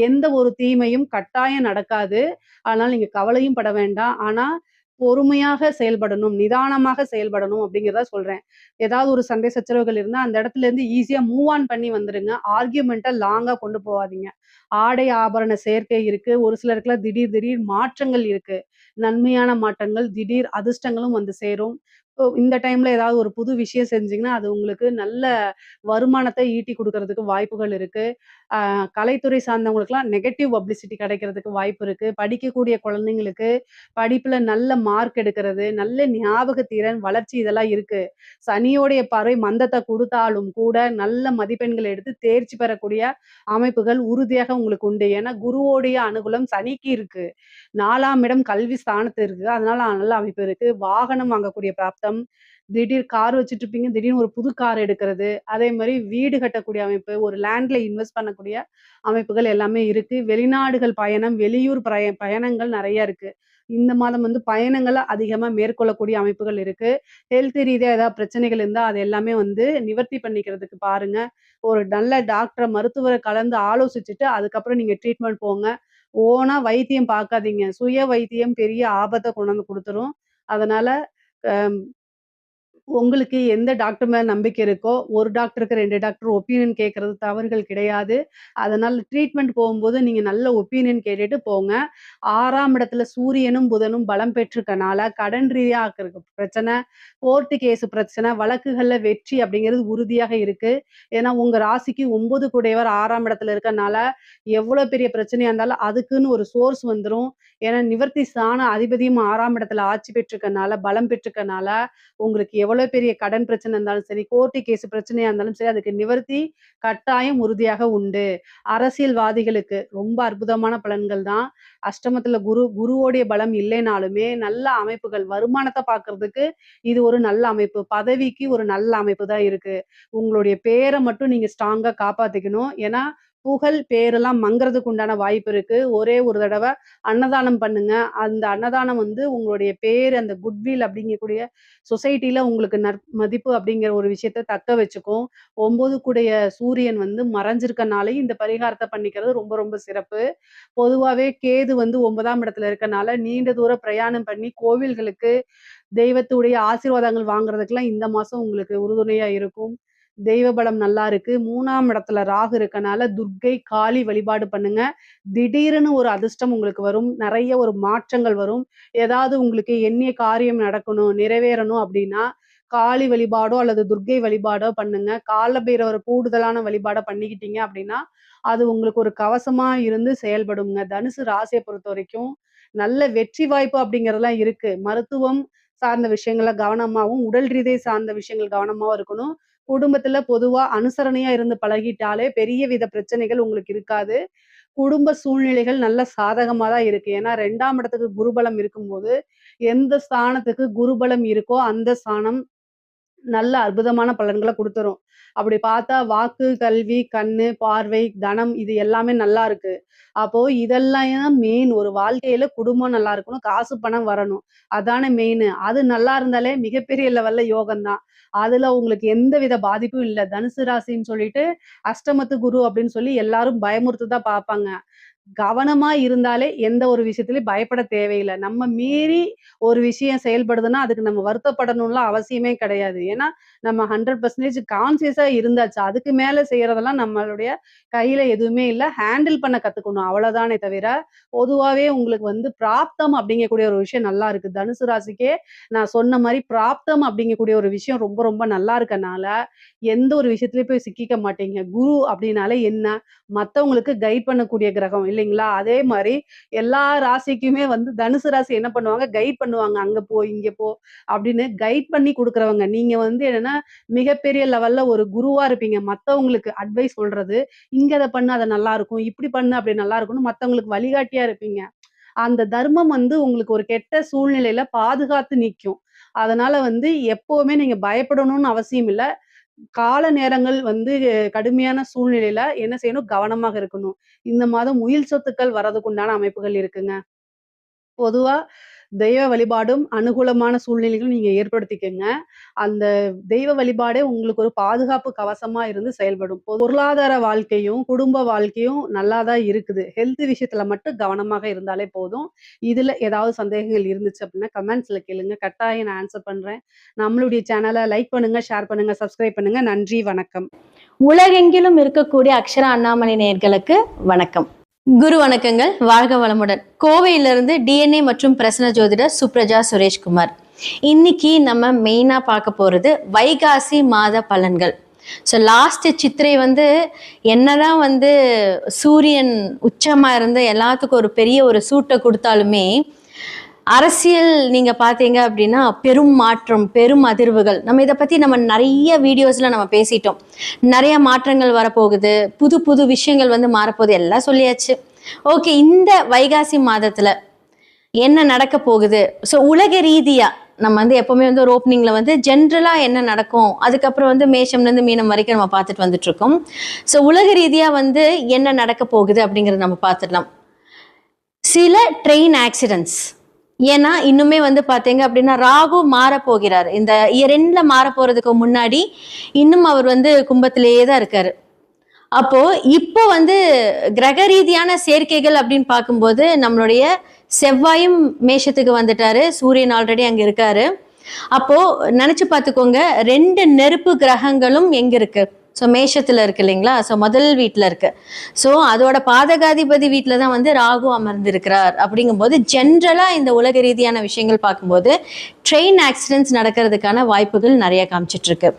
எந்த ஒரு தீமையும் கட்டாயம் நடக்காது. அதனால நீங்க கவலையும் பட வேண்டாம். ஆனா, பொறுமையாக செயல்படணும், நிதானமாக செயல்படணும் அப்படிங்கிறத சொல்றேன். ஏதாவது ஒரு சண்டை சச்சரவுகள் இருந்தா, அந்த இடத்துலேருந்து ஈஸியா மூவ் ஆன் பண்ணி வந்துருங்க. ஆர்கியூமென்ட்ட லாங்கா கொண்டு போவாதீங்க. ஆடை ஆபரண சேர்க்கை இருக்கு. ஒரு சிலருக்குலாம் திடீர் திடீர் மாற்றங்கள் இருக்கு. நன்மையான மாற்றங்கள், திடீர் அதிர்ஷ்டங்களும் வந்து சேரும். இப்போ இந்த டைம்ல ஏதாவது ஒரு புது விஷயம் செஞ்சீங்கன்னா, அது உங்களுக்கு நல்ல வருமானத்த ஈட்டி குடுக்கறதுக்கு வாய்ப்புகள் இருக்கு. அ கலைத்துறை சார்ந்தவங்களுக்குலாம் நெகட்டிவ் பப்ளிசிட்டி கிடைக்கிறதுக்கு வாய்ப்பு இருக்கு. படிக்கக்கூடிய குழந்தைங்களுக்கு படிப்புல நல்ல மார்க் எடுக்கிறது, நல்ல ஞாபக திறன், வளர்ச்சி இதெல்லாம் இருக்கு. சனியோடைய பார்வை மந்தத்த குடுத்தாலும் கூட நல்ல மதிப்பெண்கள் எடுத்து தேர்ச்சி பெறக்கூடிய அமைப்புகள் உறுதியாக உங்களுக்கு உண்டு. ஏன்னா, குருவோடைய அனுகூலம் சனிக்கு இருக்கு. 4ஆம் இடம் கல்வி ஸ்தானத்து இருக்கு. அதனால நல்ல அமைப்பு இருக்கு. வாகனம் வாங்கக்கூடிய பிராப்தம், திடீர் கார் வச்சுட்டு இருப்பீங்க. திடீர்னு ஒரு புது கார் எடுக்கிறது. அதே மாரி வீடு கட்டக்கூடிய அமைப்பு, ஒரு லேண்ட்ல இன்வெஸ்ட் பண்ணக்கூடிய அமைப்புகள் எல்லாமே இருக்கு. வெளிநாடுகள் பயணம், வெளியூர் பயணங்கள் நெறைய இருக்கு. இந்த மாதம் வந்து பயணங்கள அதிகமா மேற்கொள்ளக்கூடிய அமைப்புகள் இருக்கு. ஹெல்த் ரீதியா ஏதாவது பிரச்சனைகள் இருந்தா, அது எல்லாமே வந்து நிவர்த்தி பண்ணிக்கிறதுக்கு பாருங்க. ஒரு நல்ல டாக்டர, மருத்துவர கலந்து ஆலோசிச்சுட்டு, அதுக்கப்புறம் நீங்க ட்ரீட்மெண்ட் போங்க. ஓனா வைத்தியம் பார்க்காதீங்க. சுய வைத்தியம் பெரிய ஆபத்த கொண்டு வந்து குடுத்துரும். அதனால அ உங்களுக்கு எந்த டாக்டர் மேல நம்பிக்கை இருக்கோ, ஒரு டாக்டருக்கு 2 டாக்டர் ஒப்பீனியன் கேட்கறது தவறுகள் கிடையாது. அதனால ட்ரீட்மெண்ட் போகும்போது நீங்க நல்ல ஒப்பீனியன் கேட்டுட்டு போங்க. 6ஆம் இடத்துல சூரியனும், புதனும் பலம் பெற்றிருக்கனால, கடன் ரீதியா இருக்க பிரச்சனை, கோர்ட் கேஸ் பிரச்சனை, வழக்குகள்ல வெற்றி அப்படிங்கிறது உறுதியாக இருக்கு. ஏன்னா, உங்க ராசிக்கு 9 கூடையவர் 6ஆம் இடத்துல இருக்கனால, எவ்வளோ பெரிய பிரச்சனையா இருந்தாலும் அதுக்குன்னு ஒரு சோர்ஸ் வந்துரும். ஏன்னா, நிவர்த்தி ஸ்தான அதிபதியும் 6ஆம் இடத்துல ஆட்சி பெற்றிருக்கனால, பலம் பெற்றிருக்கனால, உங்களுக்கு எவ்வளோ பெரிய கடன் பிரச்சனை இருந்தாலும் சரி, கோர்ட்டு கேஸ் பிரச்சனையா இருந்தாலும் சரி, அதுக்கு நிவர்த்தி கட்டாயம் உறுதியாக உண்டு. அரசியல்வாதிகளுக்கு ரொம்ப அற்புதமான பலன்கள் தான். அஷ்டமத்துல குருவோடைய பலம் இல்லைனாலுமே, நல்ல அமைப்புகள் வருமானத்த பார்க்கறதுக்கு இது ஒரு நல்ல அமைப்பு. பதவிக்கு ஒரு நல்ல அமைப்பு தான் இருக்கு. உங்களுடைய பேர மட்டும் நீங்க ஸ்ட்ராங்கா காப்பாத்திக்கணும். ஏன்னா, புகழ் பேரெல்லாம் மங்குறதுக்கு உண்டான வாய்ப்பு இருக்கு. ஒரே ஒரு தடவை அன்னதானம் பண்ணுங்க. அந்த அன்னதானம் வந்து உங்களுடைய பேர் அந்த குட்வில் அப்படிங்கக்கூடிய சொசைட்டில உங்களுக்கு மதிப்பு அப்படிங்கிற ஒரு விஷயத்த தக்க வச்சுக்கும். 9 கூடைய சூரியன் வந்து மறைஞ்சிருக்கனாலே இந்த பரிகாரத்த பண்ணிக்கிறது ரொம்ப ரொம்ப சிறப்பு. பொதுவாவே கேது வந்து 9ஆம் இடத்துல இருக்கனால நீண்ட தூர பிரயாணம் பண்ணி கோவில்களுக்கு தெய்வத்துடைய ஆசீர்வாதங்கள் வாங்குறதுக்கெல்லாம் இந்த மாசம் உங்களுக்கு உறுதுணையா இருக்கும். தெய்வ பலம் நல்லா இருக்கு. 3ஆம் இடத்துல ராகு இருக்கனால துர்க்கை, காளி வழிபாடு பண்ணுங்க. திடீர்னு ஒரு அதிர்ஷ்டம் உங்களுக்கு வரும். நெறைய ஒரு மாற்றங்கள் வரும். ஏதாவது உங்களுக்கு எண்ணிய காரியம் நடக்கணும், நிறைவேறணும் அப்படின்னா, காளி வழிபாடோ அல்லது துர்க்கை வழிபாடோ பண்ணுங்க. கால பைரவர் கூடுதலான வழிபாட பண்ணிக்கிட்டீங்க அப்படின்னா, அது உங்களுக்கு ஒரு கவசமா இருந்து செயல்படுங்க. தனுசு ராசிய பொறுத்தவரைக்கும், நல்ல வெற்றி வாய்ப்பு அப்படிங்கிறதெல்லாம் இருக்கு. மருத்துவம் சார்ந்த விஷயங்கள்ல கவனமாவும், உடல் ரீதியை சார்ந்த விஷயங்கள் கவனமாவும் இருக்கணும். குடும்பத்துல பொதுவா அனுசரணையா இருந்து பழகிட்டாலே பெரிய வித பிரச்சனைகள் உங்களுக்கு இருக்காது. குடும்ப சூழ்நிலைகள் நல்ல சாதகமா தான் இருக்கு. ஏன்னா 2ஆம் இடத்துக்கு குருபலம் இருக்கும்போது, எந்த ஸ்தானத்துக்கு குருபலம் இருக்கோ அந்த ஸ்தானம் நல்ல அற்புதமான பலன்கள குடுத்துரும். அப்படி பார்த்தா வாக்கு, கல்வி, கண்ணு, பார்வை, தனம் இது எல்லாமே நல்லா இருக்கு. அப்போ இதெல்லாம் மெயின். ஒரு வாழ்க்கையில குடும்பம் நல்லா இருக்கணும். காசு, பணம் வரணும். அதானே மெயினு. அது நல்லா இருந்தாலே மிகப்பெரிய லெவல்ல யோகம் தான். அதுல உங்களுக்கு எந்தவித பாதிப்பும் இல்ல. தனுசு ராசின்னு சொல்லிட்டு அஷ்டமத்து குரு அப்படின்னு சொல்லி எல்லாரும் பயமுறுத்த தான் பார்ப்பாங்க. கவனமா இருந்தாலே எந்த ஒரு விஷயத்திலயும் பயப்பட தேவையில்ல. நம்ம மீறி ஒரு விஷயம் செயல்படுதுன்னா, அதுக்கு நம்ம வருத்தப்படணும்லாம் அவசியமே கிடையாது. ஏன்னா, நம்ம 100% கான்ஷியஸா இருந்தாச்சு. அதுக்கு மேல செய்றதெல்லாம் நம்மளுடைய கையில எதுவுமே இல்ல. ஹேண்டில் பண்ண கத்துக்கணும். அவ்வளவுதானே தவிர, பொதுவாவே உங்களுக்கு வந்து பிராப்தம் அப்படிங்கக்கூடிய ஒரு விஷயம் நல்லா இருக்கு. தனுசு ராசிக்கே நான் சொன்ன மாரி பிராப்தம் அப்படிங்கக்கூடிய ஒரு விஷயம் ரொம்ப ரொம்ப நல்லா இருக்கனால, எந்த ஒரு விஷயத்திலயும் போய் சிக்கிக்க மாட்டீங்க. குரு அப்படின்னாலே என்ன? மத்தவங்களுக்கு கைட் பண்ணக்கூடிய கிரகம் இல்லைங்களா? அதே மாரி எல்லா ராசிக்குமே வந்து தனுசு ராசி என்ன பண்ணுவாங்க, கைட் பண்ணுவாங்க. அங்க போ, இங்க போ அப்படின்னு கைட் பண்ணி குடுக்குறவங்க. நீங்க வந்து என்னன்னா, மிகப்பெரிய லெவல்ல ஒரு குருவா இருப்பீங்க. மத்தவங்களுக்கு அட்வைஸ் சொல்றது. இங்க அத பண்ணு அது நல்லாருக்கும். இப்படி பண்ணு அப்படி நல்லாருக்கும்னு மத்தவங்களுக்கு வழிகாட்டியா இருப்பீங்க. அந்த தர்மம் வந்து உங்களுக்கு ஒரு கெட்ட சூழ்நிலையில பாதுகாத்து நிக்கும். அதனால வந்து எப்பவுமே நீங்க பயப்படணும்னு அவசியம் இல்ல. கால நேரங்கள் வந்து கடுமையான சூழ்நிலையில என்ன செய்யணும்? கவனமாக இருக்கணும். இந்த மாதம் உயில் சொத்துக்கள் வரதுக்கு உண்டான அமைப்புகள் இருக்குங்க. பொதுவா தெய்வ வழிபாடும், அனுகூலமான சூழ்நிலைகளும் நீங்க ஏற்படுத்திக்கங்க. அந்த தெய்வ வழிபாடே உங்களுக்கு ஒரு பாதுகாப்பு கவசமா இருந்து செயல்படும். பொருளாதார வாழ்க்கையும், குடும்ப வாழ்க்கையும் நல்லா தான் இருக்குது. ஹெல்த் விஷயத்துல மட்டும் கவனமாக இருந்தாலே போதும். இதுல ஏதாவது சந்தேகங்கள் இருந்துச்சு அப்படின்னா, கமெண்ட்ஸ்ல கேளுங்க. கட்டாயம் நான் ஆன்ஸர் பண்றேன். நம்மளுடைய சேனல லைக் பண்ணுங்க, ஷேர் பண்ணுங்க, சப்ஸ்கிரைப் பண்ணுங்க. நன்றி, வணக்கம். உலகெங்கிலும் இருக்கக்கூடிய அக்ஷரா அண்ணாமலை நேயர்களுக்கு வணக்கம். குரு வணக்கங்கள். வாழ்க வளமுடன். கோவையிலிருந்து டிஎன்ஏ மற்றும் பிரசன்ன ஜோதிடர் சுப்ரஜா சுரேஷ்குமார். இன்னைக்கு நம்ம மெயினா பார்க்க போறது வைகாசி மாத பலன்கள். ஸோ லாஸ்ட் சித்திரை வந்து என்னதான் வந்து சூரியன் உச்சமா இருந்து எல்லாத்துக்கும் ஒரு பெரிய ஒரு சூட்டை கொடுத்தாலுமே, அரசியல் நீங்க பாத்தீங்க அப்படின்னா பெரும் மாற்றம், பெரும் அதிர்வுகள். நம்ம இதை பத்தி நம்ம நிறைய வீடியோஸ்ல நம்ம பேசிட்டோம். நிறைய மாற்றங்கள் வரப்போகுது, புது புது விஷயங்கள் வந்து மாறப்போகுது, எல்லாம் சொல்லியாச்சு. ஓகே, இந்த வைகாசி மாதத்துல என்ன நடக்க போகுது? ஸோ உலக ரீதியா நம்ம வந்து எப்பவுமே வந்து ஒரு ஓப்பனிங்ல வந்து ஜென்ரலா என்ன நடக்கும், அதுக்கப்புறம் வந்து மேஷம்ல இருந்து மீனம் வரைக்கும் நம்ம பார்த்துட்டு வந்துட்டு இருக்கோம். ஸோ உலக ரீதியா வந்து என்ன நடக்க போகுது அப்படிங்கறத நம்ம பார்த்துடலாம். சில ட்ரெயின் ஆக்சிடென்ட்ஸ், ஏன்னா இன்னுமே வந்து பாத்தீங்க அப்படின்னா ராகு மாற போகிறார். இந்த இயர் எண்ட்ல மாற போறதுக்கு முன்னாடி இன்னும் அவர் வந்து கும்பத்திலேயே தான் இருக்காரு. அப்போ இப்போ வந்து கிரக ரீதியான சேர்க்கைகள் அப்படின்னு பார்க்கும்போது நம்மளுடைய செவ்வாயும் மேஷத்துக்கு வந்துட்டாரு, சூரியன் ஆல்ரெடி அங்க இருக்காரு. அப்போ நினைச்சு பார்த்துக்கோங்க, 2 நெருப்பு கிரகங்களும் எங்க இருக்கு? ஸோ மேஷத்துல இருக்கு இல்லைங்களா? ஸோ முதல் வீட்டில் இருக்கு. ஸோ அதோட பாதகாதிபதி வீட்டில் தான் வந்து ராகு அமர்ந்திருக்கிறார். அப்படிங்கும்போது ஜென்ரலா இந்த உலக ரீதியான விஷயங்கள் பார்க்கும்போது ட்ரெயின் ஆக்சிடென்ட்ஸ் நடக்கிறதுக்கான வாய்ப்புகள் நிறைய காமிச்சிட்டு இருக்கு.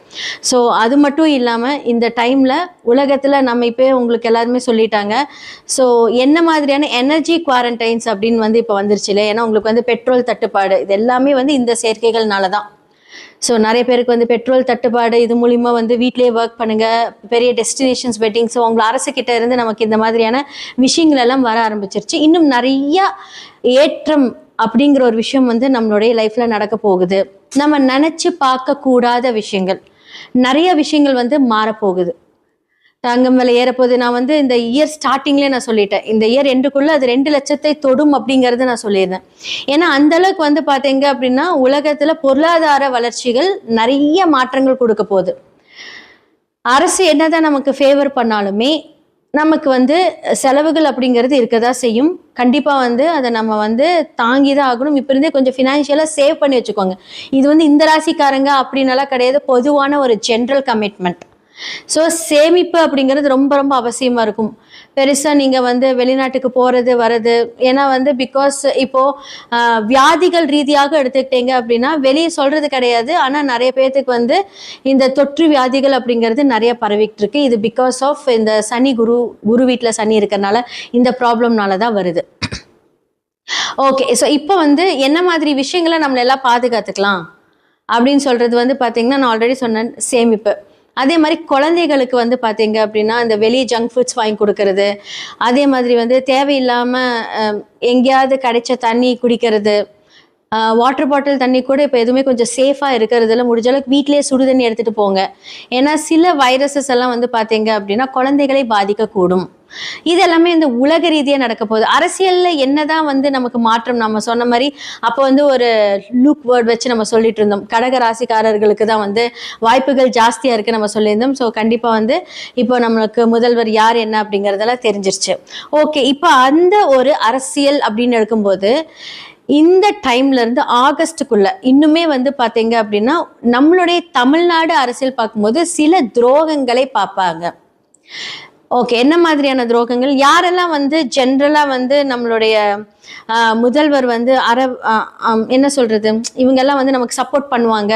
ஸோ அது மட்டும் இல்லாமல் இந்த டைம்ல உலகத்துல நம்ம இப்போ உங்களுக்கு எல்லாருமே சொல்லிட்டாங்க. ஸோ என்ன மாதிரியான எனர்ஜி குவாரண்டைன்ஸ் அப்படின்னு வந்து இப்போ வந்துருச்சு இல்லை? ஏன்னா உங்களுக்கு வந்து பெட்ரோல் தட்டுப்பாடு, இது எல்லாமே வந்து இந்த சேர்க்கைகள்னால தான். ஸோ நிறைய பேருக்கு வந்து பெட்ரோல் தட்டுப்பாடு, இது மூலிமா வந்து வீட்டிலேயே ஒர்க் பண்ணுங்க, பெரிய டெஸ்டினேஷன்ஸ் வெட்டிங், ஸோ உங்களை அரசுக்கிட்ட இருந்து நமக்கு இந்த மாதிரியான விஷயங்கள் எல்லாம் வர ஆரம்பிச்சிருச்சு. இன்னும் நிறைய ஏற்றம் அப்படிங்கிற ஒரு விஷயம் வந்து நம்மளுடைய லைஃப்ல நடக்க போகுது. நம்ம நினைச்சு பார்க்க கூடாத விஷயங்கள், நிறைய விஷயங்கள் வந்து மாறப்போகுது. தங்கம் விலை ஏறப்போகுது. நான் வந்து இந்த இயர் ஸ்டார்டிங்லேயே நான் சொல்லிட்டேன், இந்த இயர் எண்டுக்குள்ளே அது 2 லட்சத்தை தொடும் அப்படிங்கிறது நான் சொல்லியிருந்தேன். ஏன்னா அந்த அளவுக்கு வந்து பார்த்தீங்க அப்படின்னா உலகத்தில் பொருளாதார வளர்ச்சிகள் நிறைய மாற்றங்கள் கொடுக்க போகுது. அரசு என்னதான் நமக்கு ஃபேவர் பண்ணாலுமே நமக்கு வந்து செலவுகள் அப்படிங்கிறது இருக்கதான் செய்யும். கண்டிப்பாக வந்து அதை நம்ம வந்து தாங்கி தான் ஆகணும். இப்போ இருந்தே கொஞ்சம் ஃபினான்ஷியலாக சேவ் பண்ணி வச்சுக்கோங்க. இது வந்து இந்த ராசிக்காரங்க அப்படின்னலாம் கிடையாது, பொதுவான ஒரு ஜென்ரல் கமிட்மெண்ட். ஸோ சேமிப்பு அப்படிங்கிறது ரொம்ப ரொம்ப அவசியமாக இருக்கும். பெருசாக நீங்கள் வந்து வெளிநாட்டுக்கு போகிறது வர்றது, ஏன்னா வந்து பிகாஸ் இப்போது வியாதிகள் ரீதியாக எடுத்துக்கிட்டீங்க அப்படின்னா வெளியே சொல்கிறது கிடையாது, ஆனால் நிறைய பேர்த்துக்கு வந்து இந்த தொற்று வியாதிகள் அப்படிங்கிறது நிறைய பரவிக்கிட்டு இருக்கு. இது பிகாஸ் ஆஃப் இந்த சனி குரு வீட்டில் சனி இருக்கிறனால இந்த ப்ராப்ளம்னால தான் வருது. ஓகே, ஸோ இப்போ வந்து என்ன மாதிரி விஷயங்களை நம்மளெல்லாம் பாதுகாத்துக்கலாம் அப்படின்னு சொல்கிறது வந்து பார்த்தீங்கன்னா, நான் ஆல்ரெடி சொன்னேன் சேமிப்பு. அதே மாதிரி குழந்தைகளுக்கு வந்து பார்த்தீங்க அப்படின்னா இந்த வெளியே ஜங்க் ஃபுட்ஸ் வாங்கி கொடுக்கறது, அதே மாதிரி வந்து தேவையில்லாமல் எங்கேயாவது கிடைச்ச தண்ணி குடிக்கிறது, வாட்டர் பாட்டில் தண்ணி கூட இப்போ எதுவுமே கொஞ்சம் சேஃபாக இருக்கிறதுல முடிஞ்ச அளவுக்கு வீட்டிலேயே சுடு தண்ணி எடுத்துகிட்டு போங்க. ஏன்னா சில வைரஸஸ் எல்லாம் வந்து பார்த்தீங்க அப்படின்னா குழந்தைகளை பாதிக்கக்கூடும். இது எல்லாமே இந்த உலக ரீதியாக நடக்க போகுது. அரசியலில் என்னதான் வந்து நமக்கு மாற்றம், நம்ம சொன்ன மாதிரி அப்போ வந்து ஒரு லூக் வேர்ட் வச்சு நம்ம சொல்லிட்டு இருந்தோம், கடக ராசிக்காரர்களுக்கு தான் வந்து வாய்ப்புகள் ஜாஸ்தியாக இருக்குது நம்ம சொல்லியிருந்தோம். ஸோ கண்டிப்பாக வந்து இப்போ நம்மளுக்கு முதல்வர் யார் என்ன அப்படிங்கிறதெல்லாம் தெரிஞ்சிருச்சு. ஓகே, இப்போ அந்த ஒரு அரசியல் அப்படின்னு எடுக்கும்போது இந்த டைம்ல இருந்து ஆகஸ்டுக்குள்ள இன்னுமே வந்து பார்த்தீங்க அப்படின்னா நம்மளுடைய தமிழ்நாடு அரசியல் பார்க்கும்போது சில துரோகங்களை பார்ப்பாங்க. ஓகே, என்ன மாதிரியான துரோகங்கள், யாரெல்லாம் வந்து ஜென்ரலாக வந்து நம்மளுடைய முதல்வர் வந்து என்ன சொல்றது, இவங்கெல்லாம் வந்து நமக்கு சப்போர்ட் பண்ணுவாங்க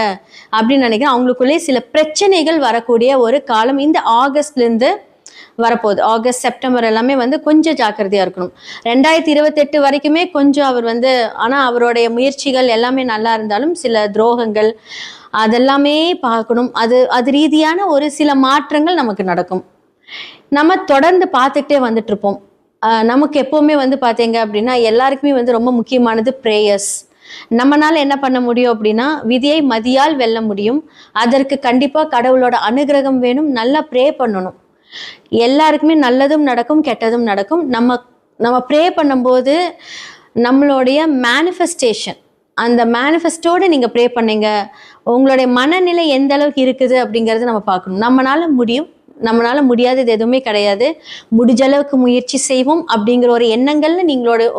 அப்படின்னு நினைக்கிறேன். அவங்களுக்குள்ளேயே சில பிரச்சனைகள் வரக்கூடிய ஒரு காலம் இந்த ஆகஸ்ட்லேருந்து வரப்போகுது. ஆகஸ்ட் செப்டம்பர் எல்லாமே வந்து கொஞ்சம் ஜாக்கிரதையாக இருக்கணும். 2028 வரைக்குமே கொஞ்சம் அவர் வந்து, ஆனால் அவருடைய முயற்சிகள் எல்லாமே நல்லா இருந்தாலும் சில துரோகங்கள் அதெல்லாமே பார்க்கணும். அது ரீதியான ஒரு சில மாற்றங்கள் நமக்கு நடக்கும். நம்ம தொடர்ந்து பார்த்துக்கிட்டே வந்துட்டு இருப்போம். நமக்கு எப்போவுமே வந்து பார்த்தீங்க அப்படின்னா எல்லாருக்குமே வந்து ரொம்ப முக்கியமானது ப்ரேயர்ஸ். நம்மளால என்ன பண்ண முடியும் அப்படின்னா விதியை மதியால் வெல்ல முடியும். அதற்கு கண்டிப்பாக கடவுளோட அனுகிரகம் வேணும். நல்லா ப்ரே பண்ணணும். எல்லாருக்குமே நல்லதும் நடக்கும், கெட்டதும் நடக்கும். நம்ம ப்ரே பண்ணும்போது நம்மளுடைய மேனிஃபெஸ்டேஷன், அந்த மேனிஃபெஸ்டோடு நீங்கள் ப்ரே பண்ணீங்க, உங்களுடைய மனநிலை எந்த அளவுக்கு இருக்குது அப்படிங்கிறது நம்ம பார்க்கணும். நம்மளால முடியும், நம்மளால முடியாதது எதுவுமே கிடையாது, முடிஞ்ச அளவுக்கு முயற்சி செய்வோம் அப்படிங்கிற ஒரு எண்ணங்கள்ல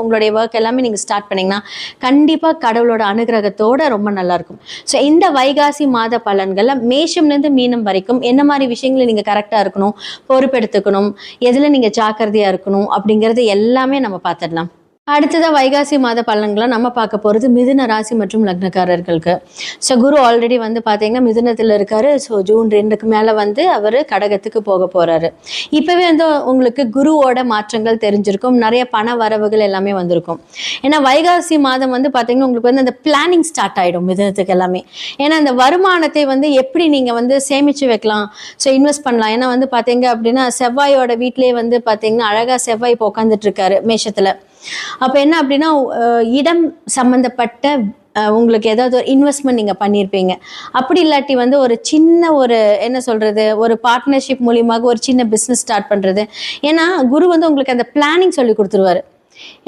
உங்களுடைய ஒர்க் எல்லாமே நீங்கள் ஸ்டார்ட் பண்ணிங்கன்னா கண்டிப்பாக கடவுளோட அனுகிரகத்தோட ரொம்ப நல்லாயிருக்கும். ஸோ இந்த வைகாசி மாத பலன்களில் மேஷம்லேருந்து மீனம் வரைக்கும் என்ன மாதிரி விஷயங்களை நீங்கள் கரெக்டாக இருக்கணும், பொறுப்பெடுத்துக்கணும், எதில் நீங்கள் ஜாக்கிரதையாக இருக்கணும் அப்படிங்கிறது எல்லாமே நம்ம பார்த்துடலாம். அடுத்ததாக வைகாசி மாத பலன்களை நம்ம பார்க்க போகிறது மிதுன ராசி மற்றும் லக்னக்காரர்களுக்கு. ஸோ குரு ஆல்ரெடி வந்து பார்த்தீங்கன்னா மிதுனத்தில் இருக்காரு. ஸோ ஜூன் 2க்கு மேலே வந்து அவர் கடகத்துக்கு போக போகிறாரு. இப்போவே வந்து உங்களுக்கு குருவோட மாற்றங்கள் தெரிஞ்சிருக்கும், நிறைய பண வரவுகள் எல்லாமே வந்திருக்கும். ஏன்னா வைகாசி மாதம் வந்து பார்த்தீங்கன்னா உங்களுக்கு வந்து அந்த பிளானிங் ஸ்டார்ட் ஆகிடும் மிதுனத்துக்கு எல்லாமே. ஏன்னா அந்த வருமானத்தை வந்து எப்படி நீங்கள் வந்து சேமித்து வைக்கலாம், ஸோ இன்வெஸ்ட் பண்ணலாம். ஏன்னா வந்து பார்த்தீங்க அப்படின்னா செவ்வாயோட வீட்டிலே வந்து பார்த்தீங்கன்னா அழகாக செவ்வாய் இப்போ உட்காந்துட்டு இருக்காரு மேஷத்தில். அப்போ என்ன அப்படின்னா இடம் சம்மந்தப்பட்ட உங்களுக்கு ஏதாவது ஒரு இன்வெஸ்ட்மெண்ட் நீங்கள் பண்ணியிருப்பீங்க. அப்படி இல்லாட்டி வந்து ஒரு சின்ன ஒரு என்ன சொல்கிறது, ஒரு பார்ட்னர்ஷிப் மூலியமாக ஒரு சின்ன பிஸ்னஸ் ஸ்டார்ட் பண்ணுறது. ஏன்னா குரு வந்து உங்களுக்கு அந்த பிளானிங் சொல்லி கொடுத்துருவாரு.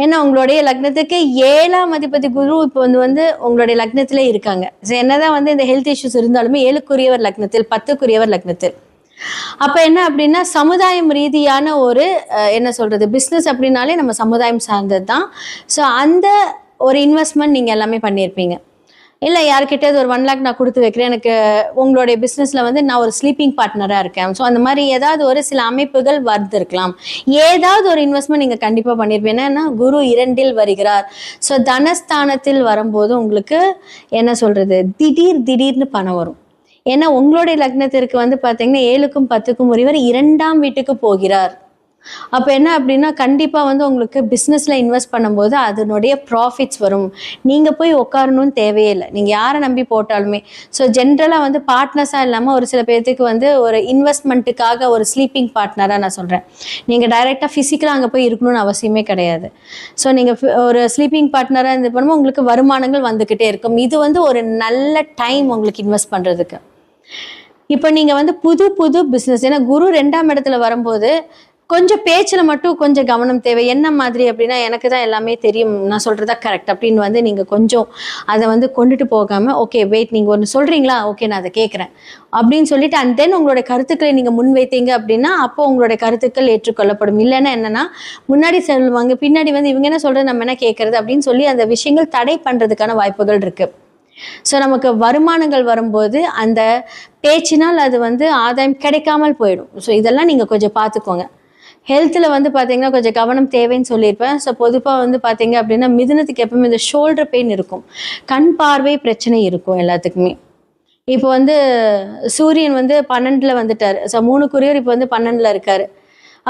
ஏன்னா உங்களுடைய லக்னத்துக்கு 7ஆம் அதிபதி குரு இப்போ வந்து உங்களுடைய லக்னத்திலே இருக்காங்க. ஸோ என்னதான் வந்து இந்த ஹெல்த் இஷ்யூஸ் இருந்தாலுமே 7க்குரியவர் லக்னத்தில், 10க்குரியவர் லக்னத்தில். அப்போ என்ன அப்படின்னா சமுதாயம் ரீதியான ஒரு என்ன சொல்கிறது, பிஸ்னஸ் அப்படின்னாலே நம்ம சமுதாயம் சார்ந்தது தான். ஸோ அந்த ஒரு இன்வெஸ்ட்மெண்ட் நீங்கள் எல்லாமே பண்ணியிருப்பீங்க. இல்லை யார்கிட்டயாவது ஒரு 1 lakh நான் கொடுத்து வைக்கிறேன், எனக்கு உங்களுடைய பிஸ்னஸில் வந்து நான் ஒரு ஸ்லீப்பிங் பார்ட்னராக இருக்கேன், ஸோ அந்த மாதிரி ஏதாவது ஒரு சில அமைப்புகள் வந்திருக்கலாம். ஏதாவது ஒரு இன்வெஸ்ட்மெண்ட் நீங்கள் கண்டிப்பாக பண்ணியிருப்பீங்க. ஏன்னா குரு 2ல் வருகிறார். ஸோ தனஸ்தானத்தில் வரும்போது உங்களுக்கு என்ன சொல்கிறது, திடீர்னு பணம் வரும். ஏன்னா உங்களுடைய லக்னத்திற்கு வந்து பார்த்தீங்கன்னா 7க்கும் 10க்கும் உரியவர் 2ஆம் வீட்டுக்கு போகிறார். அப்போ என்ன அப்படின்னா கண்டிப்பாக வந்து உங்களுக்கு பிஸ்னஸில் இன்வெஸ்ட் பண்ணும்போது அதனுடைய ப்ராஃபிட்ஸ் வரும். நீங்கள் போய் உட்காரணும்னு தேவையே இல்லை, நீங்கள் யாரை நம்பி போட்டாலுமே. ஸோ ஜென்ரலாக வந்து பார்ட்னர்ஸாக இல்லாமல் ஒரு சில பேர்த்துக்கு வந்து ஒரு இன்வெஸ்ட்மெண்ட்டுக்காக ஒரு ஸ்லீப்பிங் பார்ட்னராக நான் சொல்கிறேன். நீங்கள் டைரெக்டாக ஃபிசிக்கலாக அங்கே போய் இருக்கணும்னு அவசியமே கிடையாது. ஸோ நீங்கள் ஒரு ஸ்லீப்பிங் பார்ட்னராக இது பண்ணும்போது உங்களுக்கு வருமானங்கள் வந்துக்கிட்டே இருக்கும். இது வந்து ஒரு நல்ல டைம் உங்களுக்கு இன்வெஸ்ட் பண்ணுறதுக்கு. இப்போ நீங்கள் வந்து புது புது பிஸ்னஸ், ஏன்னா குரு 2ஆம் இடத்துல வரும்போது கொஞ்சம் பேச்சில் மட்டும் கொஞ்சம் கவனம் தேவை. என்ன மாதிரி அப்படின்னா, எனக்கு தான் எல்லாமே தெரியும், நான் சொல்கிறதா கரெக்ட் அப்படின்னு வந்து நீங்கள் கொஞ்சம் அதை வந்து கொண்டுட்டு போகாமல், ஓகே வெயிட், நீங்கள் ஒன்று சொல்கிறீங்களா, ஓகே நான் அதை கேட்குறேன் அப்படின்னு சொல்லிட்டு அண்ட் தென் உங்களுடைய கருத்துக்களை நீங்கள் முன்வைத்தீங்க அப்படின்னா அப்போ உங்களுடைய கருத்துக்கள் ஏற்றுக்கொள்ளப்படும். இல்லைன்னா என்னன்னா, முன்னாடி சொல்லுவாங்க, பின்னாடி வந்து இவங்க என்ன சொல்கிறது நம்ம என்ன கேட்குறது அப்படின்னு சொல்லி அந்த விஷயங்கள் தடை பண்ணுறதுக்கான வாய்ப்புகள் இருக்குது. ஸோ நமக்கு வருமானங்கள் வரும்போது அந்த பேச்சினால் அது வந்து ஆதாயம் கிடைக்காமல் போயிடும். ஸோ இதெல்லாம் நீங்கள் கொஞ்சம் பார்த்துக்கோங்க. ஹெல்த்தில் வந்து பார்த்தீங்கன்னா கொஞ்சம் கவனம் தேவைன்னு சொல்லியிருப்பேன். ஸோ பொதுவாக வந்து பார்த்தீங்க அப்படின்னா மிதுனத்துக்கு எப்பவுமே இந்த ஷோல்டர் பெயின் இருக்கும், கண் பார்வை பிரச்சனை இருக்கும் எல்லாத்துக்குமே. இப்போ வந்து சூரியன் வந்து 12ல் வந்துட்டார். ஸோ 3 இப்போ வந்து 12ல் இருக்கார்.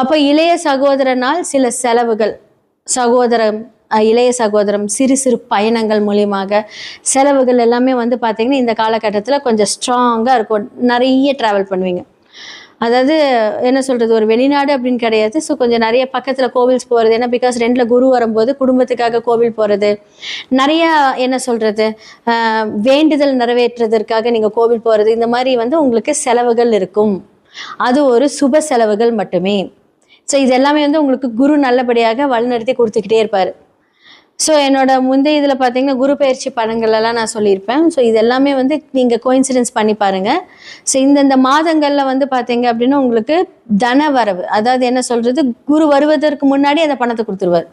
அப்போ இளைய சகோதரனால் சில செலவுகள், இளைய சகோதரம் சிறு சிறு பயணங்கள் மூலியமாக செலவுகள் எல்லாமே வந்து பார்த்தீங்கன்னா இந்த காலகட்டத்தில் கொஞ்சம் ஸ்ட்ராங்காக இருக்கும். நிறைய ட்ராவல் பண்ணுவீங்க. அதாவது என்ன சொல்கிறது, ஒரு வெளிநாடு அப்படின்னு கிடையாது. ஸோ கொஞ்சம் நிறைய பக்கத்தில் கோவில்ஸ் போகிறது, ஏன்னா பிகாஸ் 2ல் குரு வரும்போது குடும்பத்துக்காக கோவில் போகிறது, நிறையா என்ன சொல்கிறது, வேண்டுதல் நிறைவேற்றுறதற்காக நீங்கள் கோவில் போகிறது, இந்த மாதிரி வந்து உங்களுக்கு செலவுகள் இருக்கும். அது ஒரு சுப செலவுகள் மட்டுமே. ஸோ இது எல்லாமே வந்து உங்களுக்கு குரு நல்லபடியாக வழிநடத்தி கொடுத்துக்கிட்டே இருப்பார். ஸோ என்னோட முந்தைய இதில் பார்த்தீங்கன்னா குரு பயிற்சி படங்கள்லாம் நான் சொல்லியிருப்பேன். ஸோ இது எல்லாமே வந்து நீங்கள் கோயின்சிடென்ஸ் பண்ணி பாருங்கள். ஸோ இந்த மாதங்களில் வந்து பார்த்தீங்க அப்படின்னா உங்களுக்கு தன வரவு, அதாவது என்ன சொல்கிறது, குரு வருவதற்கு முன்னாடி அந்த பணத்தை கொடுத்துருவார்.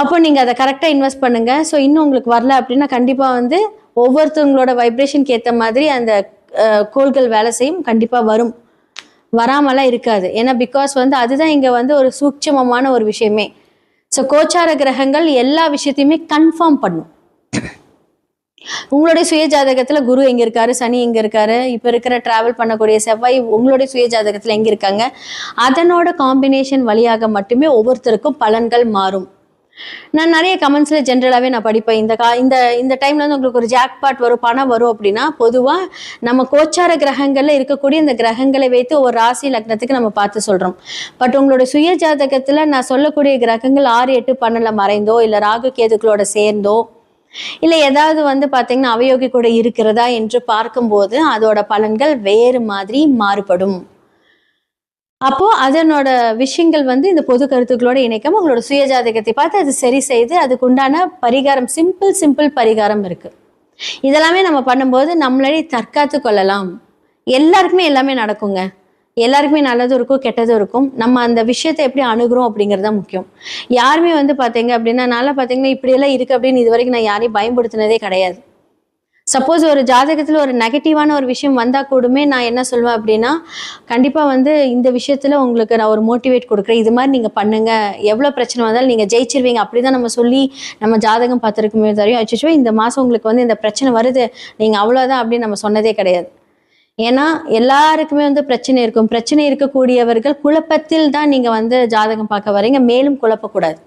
அப்போ நீங்கள் அதை கரெக்டாக இன்வெஸ்ட் பண்ணுங்கள். ஸோ இன்னும் உங்களுக்கு வரல அப்படின்னா கண்டிப்பாக வந்து ஒவ்வொருத்தவங்களோட வைப்ரேஷனுக்கு ஏற்ற மாதிரி அந்த கோள்கள் வேலை செய்யும், கண்டிப்பாக வரும், வராமலாம் இருக்காது. ஏன்னா பிகாஸ் வந்து அதுதான் இங்கே வந்து ஒரு சூட்சமமான ஒரு விஷயமே. ஸோ கோச்சார கிரகங்கள் எல்லா விஷயத்தையுமே கன்ஃபார்ம் பண்ணும். உங்களுடைய சுய ஜாதகத்தில் குரு எங்கே இருக்காரு, சனி எங்கே இருக்காரு, இப்போ இருக்கிற ட்ராவல் பண்ணக்கூடிய செவ்வாய் உங்களுடைய சுய ஜாதகத்தில் எங்கே இருக்காங்க, அதனோட காம்பினேஷன் வழியாக மட்டுமே ஒவ்வொருத்தருக்கும் பலன்கள் மாறும். நான் நிறைய கமெண்ட்ஸில் ஜென்ரலாகவே நான் படிப்பேன், இந்த டைமில் வந்து உங்களுக்கு ஒரு ஜாக்பாட் வரும், பணம் வரும் அப்படின்னா பொதுவாக நம்ம கோச்சார கிரகங்களில் இருக்கக்கூடிய இந்த கிரகங்களை வைத்து ஒரு ராசி லக்னத்துக்கு நம்ம பார்த்து சொல்கிறோம். பட் உங்களுடைய சுய ஜாதகத்தில் நான் சொல்லக்கூடிய கிரகங்கள் 6, 8, 12 மறைந்தோ இல்லை ராகு கேதுக்களோட சேர்ந்தோ இல்லை ஏதாவது வந்து பார்த்தீங்கன்னா அவயோகி கூட இருக்கிறதா என்று பார்க்கும்போது அதோட பலன்கள் வேறு மாதிரி மாறுபடும். அப்போ அதனோட விஷயங்கள் வந்து இந்த பொது கருத்துக்களோட இணைக்காம உங்களோட சுய ஜாதகத்தை பார்த்து அது சரி செய்து அதுக்குண்டான பரிகாரம், சிம்பிள் பரிகாரம் இருக்கு. இதெல்லாமே நம்ம பண்ணும்போது நம்மளே தற்காத்து கொள்ளலாம். எல்லாருக்குமே எல்லாமே நடக்குங்க, எல்லாருக்குமே நல்லதும் இருக்கும் கெட்டதும் இருக்கும். நம்ம அந்த விஷயத்தை எப்படி அணுகிறோம் அப்படிங்கிறது தான் முக்கியம். யாருமே வந்து பார்த்தீங்க அப்படின்னா நல்லா பார்த்தீங்கன்னா இப்படியெல்லாம் இருக்குது அப்படின்னு இது வரைக்கும் நான் யாரையும் பயன்படுத்தினதே கிடையாது. சப்போஸ் ஒரு ஜாதகத்தில் ஒரு நெகட்டிவான ஒரு விஷயம் வந்தால் கூடமே நான் என்ன சொல்வேன் அப்படின்னா, கண்டிப்பாக வந்து இந்த விஷயத்தில் உங்களுக்கு நான் ஒரு மோட்டிவேட் கொடுக்குறேன், இது மாதிரி நீங்கள் பண்ணுங்கள், எவ்வளோ பிரச்சனை வந்தாலும் நீங்கள் ஜெயிச்சிருவீங்க, அப்படி தான் நம்ம சொல்லி நம்ம ஜாதகம் பார்த்துருக்குமே தெரியும். அச்சோ இந்த மாதம் உங்களுக்கு வந்து இந்த பிரச்சனை வருது, நீங்கள் அவ்வளோதான் அப்படின்னு நம்ம சொன்னதே கிடையாது. ஏன்னா எல்லாருக்குமே வந்து பிரச்சனை இருக்கும். பிரச்சனை இருக்கக்கூடியவர்கள் குழப்பத்தில் தான் நீங்கள் வந்து ஜாதகம் பார்க்க வரீங்க, மேலும் குழப்பக்கூடாது.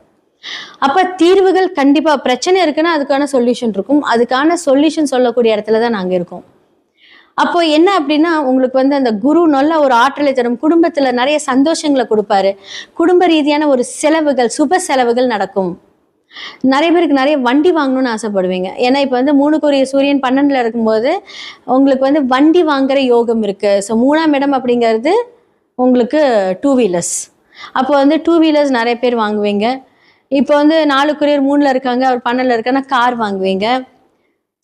அப்ப தீர்வுகள் கண்டிப்பா, பிரச்சனை இருக்குன்னா அதுக்கான சொல்யூஷன் இருக்கும், அதுக்கான சொல்யூஷன் சொல்லக்கூடிய இடத்துல தான் நாங்க இருக்கோம். அப்போ என்ன அப்படின்னா உங்களுக்கு வந்து அந்த குரு நல்ல ஒரு ஆற்றலை தரும், குடும்பத்துல நிறைய சந்தோஷங்களை கொடுப்பாரு, குடும்ப ரீதியான ஒரு செலவுகள், சுப செலவுகள் நடக்கும். நிறைய பேருக்கு நிறைய வண்டி வாங்கணும்னு ஆசைப்படுவீங்க. ஏன்னா இப்போ வந்து 3 சூரியன் 12ல் இருக்கும்போது உங்களுக்கு வந்து வண்டி வாங்குற யோகம் இருக்கு. ஸோ 3ஆம் இடம் அப்படிங்கிறது உங்களுக்கு 2 வீலர்ஸ். அப்போ வந்து 2 வீலர்ஸ் நிறைய பேர் வாங்குவீங்க. இப்போ வந்து 4 3ல் இருக்காங்க, அவர் 12ல் இருக்காங்கன்னா கார் வாங்குவீங்க.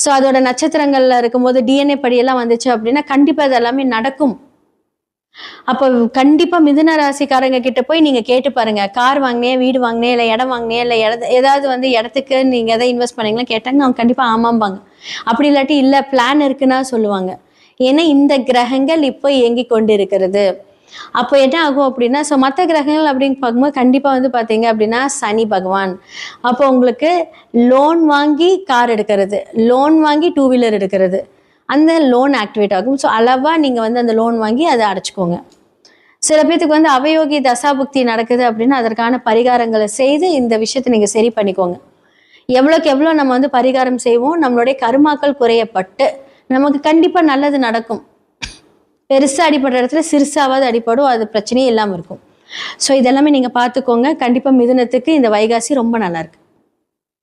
ஸோ அதோட நட்சத்திரங்கள்ல இருக்கும்போது டிஎன்ஏ படியெல்லாம் வந்துச்சு அப்படின்னா கண்டிப்பா அது எல்லாமே நடக்கும். அப்போ கண்டிப்பா மிதுன ராசிக்காரங்க கிட்ட போய் நீங்க கேட்டு பாருங்க, கார் வாங்கினே, வீடு வாங்கினே, இல்லை இடம் வாங்கினே, இல்லை ஏதாவது வந்து இடத்துக்கு நீங்க எதை இன்வெஸ்ட் பண்ணீங்களா கேட்டாங்க, அவங்க கண்டிப்பா ஆமாம்பாங்க. அப்படி இல்லாட்டி இல்லை பிளான் இருக்குன்னா சொல்லுவாங்க. ஏன்னா இந்த கிரகங்கள் இப்போ இயங்கி கொண்டு இருக்கிறது. அப்போ என்ன ஆகும் அப்படின்னா, ஸோ மற்ற கிரகங்கள் அப்படின்னு பார்க்கும்போது கண்டிப்பாக வந்து பார்த்தீங்க அப்படின்னா சனி பகவான். அப்போ உங்களுக்கு லோன் வாங்கி கார் எடுக்கிறது, லோன் வாங்கி 2 வீலர் எடுக்கிறது, அந்த லோன் ஆக்டிவேட் ஆகும். ஸோ அளவாக நீங்கள் வந்து அந்த லோன் வாங்கி அதை அடைச்சிக்கோங்க. சில பேர்த்துக்கு வந்து அவயோகி தசாபுக்தி நடக்குது அப்படின்னா அதற்கான பரிகாரங்களை செய்து இந்த விஷயத்தை நீங்கள் சரி பண்ணிக்கோங்க. எவ்வளோக்கு எவ்வளோ நம்ம வந்து பரிகாரம் செய்வோம், நம்மளுடைய கருமாக்கள் குறையப்பட்டு நமக்கு கண்டிப்பாக நல்லது நடக்கும். பெருசாக அடிப்படுற இடத்துல சிறுசாவது அடிப்படும், அது பிரச்சனையே இல்லாமல் இருக்கும். ஸோ இதெல்லாமே நீங்கள் பார்த்துக்கோங்க. கண்டிப்பாக மிதுனத்துக்கு இந்த வைகாசி ரொம்ப நல்லா இருக்கு.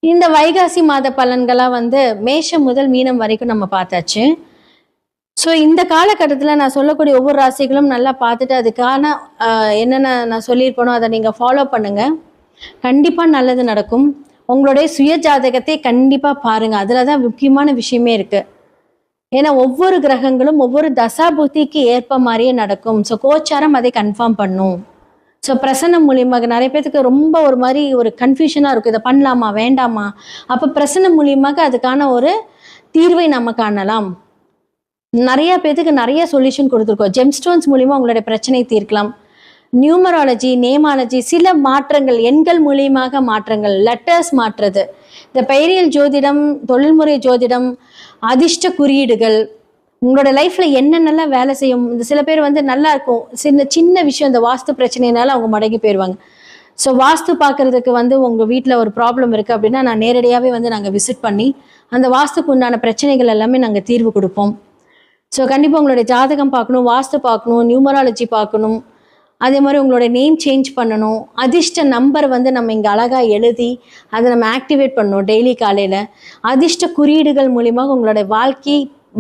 இந்த வைகாசி மாத பலன்களாக வந்து மேஷம் முதல் மீனம் வரைக்கும் நம்ம பார்த்தாச்சு. ஸோ இந்த காலகட்டத்தில் நான் சொல்லக்கூடிய ஒவ்வொரு ராசிகளும் நல்லா பார்த்துட்டு அதுக்கான என்னென்ன நான் சொல்லியிருப்பேனோ அதை நீங்கள் ஃபாலோ பண்ணுங்க. கண்டிப்பாக நல்லது நடக்கும். உங்களுடைய சுய ஜாதகத்தை கண்டிப்பாக பாருங்க. அதில் தான் முக்கியமான விஷயமே இருக்கு. ஏன்னா ஒவ்வொரு கிரகங்களும் ஒவ்வொரு தசா புத்திக்கு ஏற்ப மாதிரியே நடக்கும். ஸோ கோச்சாரம் அதை கன்ஃபார்ம் பண்ணும். ஸோ பிரசன்னம் மூலியமாக நிறைய பேத்துக்கு ரொம்ப ஒரு மாதிரி ஒரு கன்ஃபியூஷனாக இருக்கும், இதை பண்ணலாமா வேண்டாமா. அப்போ பிரசன்னம் மூலியமாக அதுக்கான ஒரு தீர்வை நம்ம காணலாம். நிறைய பேத்துக்கு நிறைய சொல்யூஷன் கொடுத்துருக்கோம். ஜெம்ஸ்டோன்ஸ் மூலியமா உங்களுடைய பிரச்சனை தீர்க்கலாம். நியூமராலஜி, நேமாலஜி, சில மாற்றங்கள் எண்கள் மூலியமாக மாற்றங்கள், லெட்டர்ஸ் மாற்றுறது, இந்த பெயரியல் ஜோதிடம், தொழில்முறை ஜோதிடம், அதிர்ஷ்ட குறியீடுகள், உங்களோட லைஃப்ல என்னென்னலாம் வேலை செய்யும். இந்த சில பேர் வந்து நல்லா இருக்கும், சின்ன சின்ன விஷயம் இந்த வாஸ்து பிரச்சனைனால அவங்க மடங்கி போயிடுவாங்க. ஸோ வாஸ்து பார்க்கறதுக்கு வந்து உங்கள் வீட்டில் ஒரு ப்ராப்ளம் இருக்குது அப்படின்னா நான் நேரடியாகவே வந்து நாங்கள் விசிட் பண்ணி அந்த வாஸ்துக்கு உண்டான பிரச்சனைகள் எல்லாமே நாங்கள் தீர்வு கொடுப்போம். ஸோ கண்டிப்பாக உங்களுடைய ஜாதகம் பார்க்கணும், வாஸ்து பார்க்கணும், நியூமராலஜி பார்க்கணும். அதே மாதிரி உங்களோட நேம் சேஞ்ச் பண்ணணும். அதிர்ஷ்ட நம்பர் வந்து நம்ம இங்கே அழகாக எழுதி அதை நம்ம ஆக்டிவேட் பண்ணணும் டெய்லி காலையில். அதிர்ஷ்ட குறியீடுகள் மூலியமாக உங்களோட வாழ்க்கை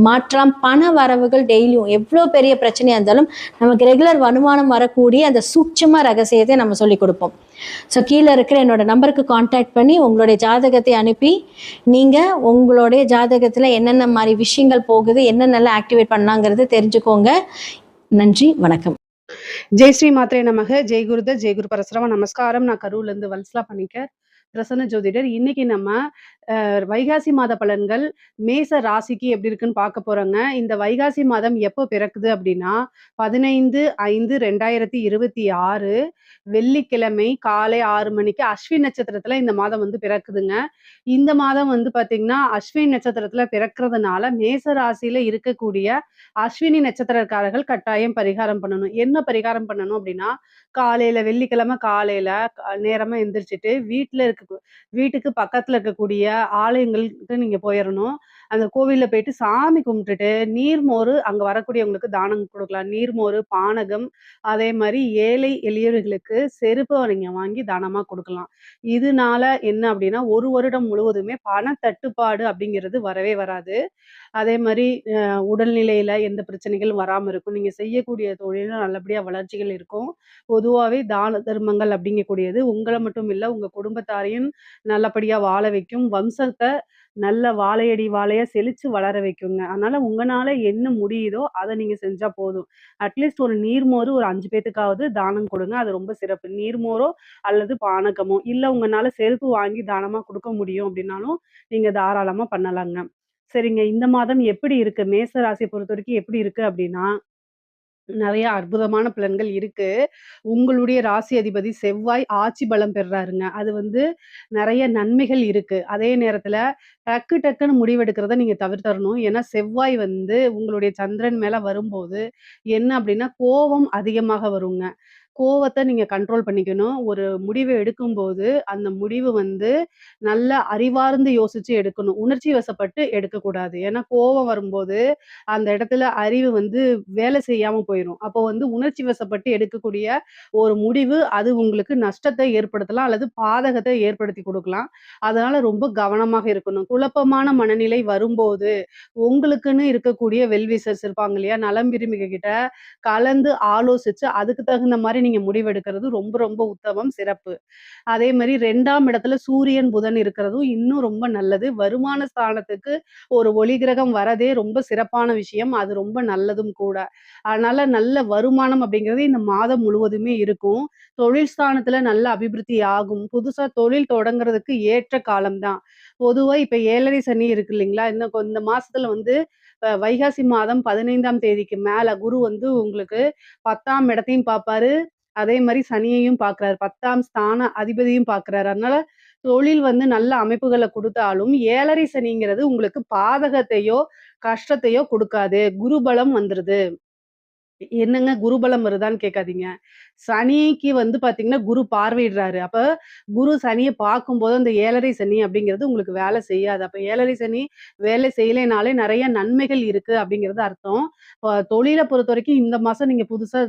மாற்றம், பண வரவுகள் டெய்லியும் எவ்வளோ பெரிய பிரச்சனையாக இருந்தாலும் நமக்கு ரெகுலர் வருமானம் வரக்கூடிய அந்த சூட்சம ரகசியத்தை நம்ம சொல்லி கொடுப்போம். ஸோ கீழே இருக்கிற என்னோட நம்பருக்கு காண்டாக்ட் பண்ணி உங்களுடைய ஜாதகத்தை அனுப்பி நீங்கள் உங்களுடைய ஜாதகத்தில் என்னென்ன மாதிரி விஷயங்கள் போகுது, என்னென்னலாம் ஆக்டிவேட் பண்ணலாங்கிறது தெரிஞ்சுக்கோங்க. நன்றி, வணக்கம். ஜெய் ஸ்ரீ மாத்ரே நமக. ஜெய் குருத ஜெய் குரு பரசுராம நமஸ்காரம். நான் கரூர்ல இருந்து வல்சலா பண்ணிக்கர், பிரசன்ன ஜோதிடர். இன்னைக்கு நம்ம வைகாசி மாத பலன்கள் மேச ராசிக்கு எப்படி இருக்குன்னு பார்க்க போறோங்க. இந்த வைகாசி மாதம் எப்போ பிறக்குது அப்படின்னா 15/5/2026 வெள்ளிக்கிழமை காலை 6 மணிக்கு அஸ்வினி நட்சத்திரத்துல இந்த மாதம் வந்து பிறக்குதுங்க. இந்த மாதம் வந்து பாத்தீங்கன்னா அஸ்வினி நட்சத்திரத்துல பிறக்கிறதுனால மேச ராசியில இருக்கக்கூடிய அஸ்வினி நட்சத்திரக்காரர்கள் கட்டாயம் பரிகாரம் பண்ணணும். என்ன பரிகாரம் பண்ணணும் அப்படின்னா, காலையில வெள்ளிக்கிழமை காலையில நேரமா எந்திரிச்சிட்டு வீட்டுக்கு பக்கத்துல இருக்கக்கூடிய ஆலயங்களுக்கு நீங்க போயிடணும். அந்த கோவில்ல போயிட்டு சாமி கும்பிட்டுட்டு நீர்மோறு அங்க வரக்கூடியவங்களுக்கு தானம் கொடுக்கலாம். நீர்மோறு, பானகம், அதே மாதிரி ஏழை எளியவர்களுக்கு செருப்பு நீங்க வாங்கி தானமா கொடுக்கலாம். இதனால என்ன அப்படின்னா, ஒரு வருடம் முழுவதுமே பண தட்டுப்பாடு அப்படிங்கிறது வரவே வராது. அதே மாதிரி உடல்நிலையில எந்த பிரச்சனைகளும் வராம இருக்கும். நீங்க செய்யக்கூடிய தொழிலும் நல்லபடியா வளர்ச்சிகள் இருக்கும். பொதுவாவே தான தர்மங்கள் அப்படிங்கக்கூடியது உங்கள மட்டும் இல்ல, உங்க குடும்பத்தாரையும் நல்லபடியா வாழ வைக்கும். வம்சத்த நல்ல வாழையடி வாழையா செழிச்சு வளர வைக்குங்க. அதனால உங்கனால என்ன முடியுதோ அத நீங்க செஞ்சா போதும். அட்லீஸ்ட் ஒரு நீர்மோரு ஒரு 5 பேத்துக்காவது தானம் கொடுங்க. அது ரொம்ப சிறப்பு. நீர்மோரோ அல்லது பானகமோ, இல்ல உங்கனால செருப்பு வாங்கி தானமா குடுக்க முடியும் அப்படின்னாலும் நீங்க தாராளமா பண்ணலாங்க. சரிங்க. இந்த மாதம் எப்படி இருக்கு? மேச ராசிய பொறுத்தவரைக்கும் எப்படி இருக்கு அப்படின்னா, நெறைய அற்புதமான பலன்கள் இருக்கு. உங்களுடைய ராசி அதிபதி செவ்வாய் ஆட்சி பலம் பெறுறாருங்க. அது வந்து நெறைய நன்மைகள் இருக்கு. அதே நேரத்துல டக்குன்னு முடிவெடுக்கிறத நீங்க தவிர்த்தரணும். ஏன்னா செவ்வாய் வந்து உங்களுடைய சந்திரன் மேல வரும்போது என்ன அப்படின்னா, கோவம் அதிகமாக வருங்க. கோவத்த நீங்க கண்ட்ரோல் பண்ணிக்கணும். ஒரு முடிவு எடுக்கும்போது, அந்த முடிவு வந்து நல்லா அறிவார்ந்து யோசிச்சு எடுக்கணும். உணர்ச்சி வசப்பட்டு எடுக்கக்கூடாது. ஏன்னா கோவம் வரும்போது, அந்த இடத்துல அறிவு வந்து வேலை செய்யாம போயிரும். அப்போ வந்து உணர்ச்சி வசப்பட்டு எடுக்கக்கூடிய ஒரு முடிவு, அது உங்களுக்கு நஷ்டத்தை ஏற்படுத்தலாம் அல்லது பாதகத்தை ஏற்படுத்தி குடுக்கலாம். அதனால ரொம்ப கவனமாக இருக்கணும். குழப்பமான மனநிலை வரும்போது, உங்களுக்குன்னு இருக்கக்கூடிய வெல்விஷர்ஸ் இருப்பாங்க இல்லையா? நலம் விரும்பிக கிட்ட கலந்து ஆலோசிச்சு, அதுக்கு தகுந்த மாரி நீங்க முடிவெடுக்கிறது ரொம்ப ரொம்ப உத்தமம், சிறப்பு. அதே மாரி 2ஆம் இடத்துல சூரியன், புதன் இருக்கிறதும் இன்னும் ரொம்ப நல்லது. வருமான ஸ்தானத்துக்கு ஒரு ஒளி கிரகம் வரதே ரொம்ப சிறப்பான விஷயம். அது ரொம்ப நல்லதும் கூட. அதனால நல்ல வருமானம் அப்படிங்கிறது இந்த மாதம் முழுவதுமே இருக்கும். தொழில் ஸ்தானத்துல நல்ல அபிவிருத்தி ஆகும். புதுசா தொழில் தொடங்குறதுக்கு ஏற்ற காலம் தான். பொதுவா இப்ப 7.5 சனி இருக்கு இல்லைங்களா? இந்த மாசத்துல வந்து வைகாசி மாதம் 15ஆம் தேதிக்கு மேல குரு வந்து உங்களுக்கு 10ஆம் இடத்தையும் பார்ப்பாரு. அதே மாரி சனியையும் பார்க்கிறாரு. 10ஆம் ஸ்தான அதிபதியும் பார்க்கிறாரு. அதனால தொழில் வந்து நல்ல அமைப்புகள குடுத்தாலும், 7.5 சனிங்கிறது உங்களுக்கு பாதகத்தையோ, கஷ்டத்தையோ குடுக்காது. குரு பலம் வந்துருது. என்னங்க குருபலம் வருதான்னு கேட்காதீங்க. சனிக்கு வந்து பார்த்தீங்கன்னா, குரு பார்வையிடுறாரு. அப்ப குரு சனிய பார்க்கும்போது, அந்த 7.5 சனி அப்படிங்கிறது உங்களுக்கு வேலை செய்யாது. அப்ப 7.5 சனி வேலை செய்யலைனாலே நெறைய நன்மைகள் இருக்கு அப்படிங்கிறது அர்த்தம். தொழில பொறுத்தவரைக்கும் இந்த மாசம் நீங்க புதுசா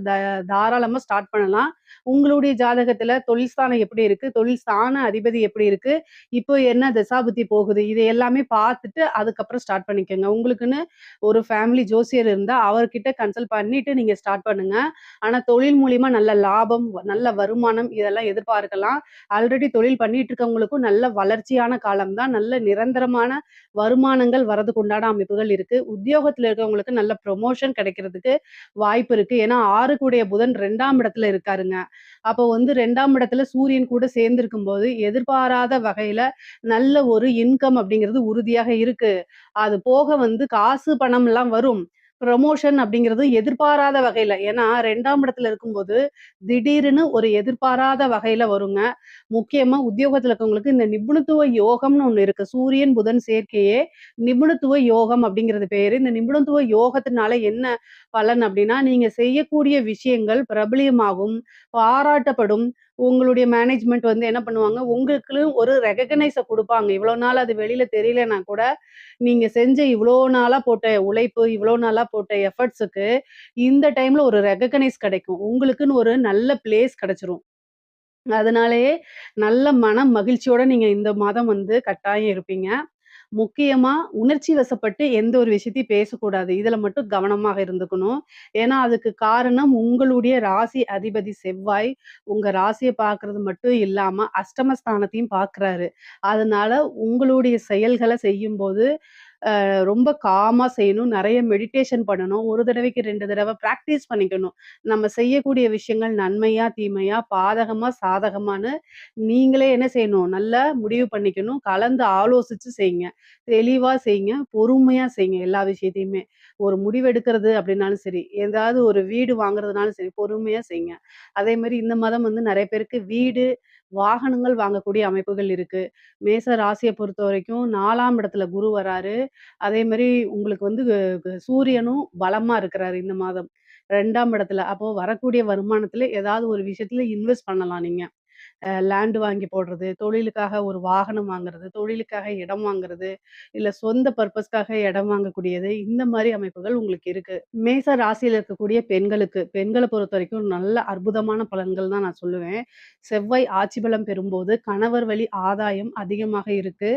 தாராளமா ஸ்டார்ட் பண்ணலாம். உங்களுடைய ஜாதகத்துல தொழில் ஸ்தானம் எப்படி இருக்கு, தொழில் ஸ்தான அதிபதி எப்படி இருக்கு, இப்போ என்ன தசாபுத்தி போகுது, இது எல்லாமே பார்த்துட்டு அதுக்கப்புறம் ஸ்டார்ட் பண்ணிக்கோங்க. உங்களுக்குன்னு ஒரு ஃபேமிலி ஜோசியர் இருந்தா அவர்கிட்ட கன்சல்ட் பண்ணிட்டு நீங்க ஸ்டார்ட் பண்ணுங்க. ஆனா தொழில் மூலியமா நல்ல லாபம், நல்ல வருமானம் இதெல்லாம் எதிர்பார்க்கலாம். ஆல்ரெடி தொழில் பண்ணிட்டு இருக்கவங்களுக்கும் நல்ல வளர்ச்சியான காலம் தான். நல்ல நிரந்தரமான வருமானங்கள் வரதுக்கு உண்டான அமைப்புகள் இருக்கு. உத்தியோகத்துல இருக்கவங்களுக்கு நல்ல ப்ரொமோஷன் கிடைக்கிறதுக்கு வாய்ப்பு இருக்கு. ஏன்னா 6 கூடிய புதன் 2ஆம் இடத்துல இருக்காருங்க. அப்போ வந்து 2ஆம் இடத்துல சூரியன் கூட சேர்ந்து இருக்கும்போது எதிர்பாராத வகையில நல்ல ஒரு இன்கம் அப்படிங்கிறது உறுதியாக இருக்கு. அது போக வந்து காசு பணம் எல்லாம் வரும். ப்ரமோஷன் அப்படிங்கிறது எதிர்பாராத வகையில. ஏன்னா 2ஆம் இடத்துல இருக்கும்போது திடீர்னு ஒரு எதிர்பாராத வகையில வருங்க. முக்கியமா உத்தியோகத்துல இருக்கவங்களுக்கு இந்த நிபுணத்துவ யோகம்னு ஒண்ணு இருக்கு. சூரியன், புதன் சேர்க்கையே நிபுணத்துவ யோகம் அப்படிங்கிறது பேரு. இந்த நிபுணத்துவ யோகத்தினால என்ன பலன் அப்படின்னா, நீங்க செய்யக்கூடிய விஷயங்கள் பிரபலியமாகும், பாராட்டப்படும். உங்களுடைய மேனேஜ்மெண்ட் வந்து என்ன பண்ணுவாங்க, உங்களுக்குன்னு ஒரு ரெகக்னைஸ குடுப்பாங்க. இவ்வளோ நாள் அது வெளியில தெரியலன்னா கூட, நீங்க செஞ்ச இவ்வளோ நாளா போட்ட உழைப்பு, இவ்வளோ நாளா போட்ட எஃபர்ட்ஸுக்கு இந்த டைம்ல ஒரு ரெகக்னைஸ் கிடைக்கும். உங்களுக்குன்னு ஒரு நல்ல பிளேஸ் கிடைச்சிரும். அதனாலேயே நல்ல மன மகிழ்ச்சியோட நீங்க இந்த மாதம் வந்து கட்டாயம் இருப்பீங்க. முக்கியமா உணர்ச்சி வசப்பட்டு எந்த ஒரு விஷயத்தையும் பேசக்கூடாது. இதுல மட்டும் கவனமாக இருந்துக்கணும். ஏன்னா, அதுக்கு காரணம் உங்களுடைய ராசி அதிபதி செவ்வாய், உங்க ராசிய பார்க்கறது மட்டும் இல்லாம அஷ்டமஸ்தானத்தையும் பார்க்குறாரு. அதனால உங்களுடைய செயல்கள செய்யும்போது ரொம்ப காமா செய்யணும். நெறைய மெடிடேஷன் பண்ணணும். 1 தடவைக்கு 2 தடவ பிராக்டிஸ் பண்ணிக்கணும். நம்ம செய்யக்கூடிய விஷயங்கள் நன்மையா, தீமையா, பாதகமா, சாதகமான்னு நீங்களே என்ன செய்யணும்? நல்லா முடிவு பண்ணிக்கணும். கலந்து ஆலோசிச்சு செய்யுங்க. தெளிவா செய்யுங்க. பொறுமையா செய்யுங்க எல்லா விஷயத்தையுமே. ஒரு முடிவெடுக்கிறது அப்படின்னாலும் சரி, ஏதாவது ஒரு வீடு வாங்குறதுனாலும் சரி, பொறுமையா செய்யுங்க. அதே மாரி இந்த மாதம் வந்து நெறைய பேருக்கு வீடு, வாகனங்கள் வாங்கக்கூடிய அமைப்புகள் இருக்கு. மேச ராசிய பொறுத்தவரைக்கும் 4ஆம் இடத்துல குரு வராரு. அதே மாரி உங்களுக்கு வந்து சூரியனும் பலமா இருக்கிறாரு இந்த மாதம். 2ஆம் இடத்துல. அப்போ வரக்கூடிய வருமானத்துல ஏதாவது ஒரு விஷயத்துல இன்வெஸ்ட் பண்ணலாம் நீங்க. லேண்ட் வாங்கி போடுறது, தொழிலுக்காக ஒரு வாகனம் வாங்குறது, தொழிலுக்காக இடம் வாங்குறது, இல்ல சொந்த பர்ப்பஸ்க்காக இடம் வாங்கக்கூடியது, இந்த மாரி அமைப்புகள் உங்களுக்கு இருக்கு. மேச ராசியில இருக்கக்கூடிய பெண்களுக்கு, பெண்கள பொறுத்தவரைக்கும் நல்ல அற்புதமான பலன்கள் தான் நான் சொல்லுவேன். செவ்வாய் ஆட்சி பலம் பெறும்போது கணவர் வழி ஆதாயம் அதிகமாக இருக்கு.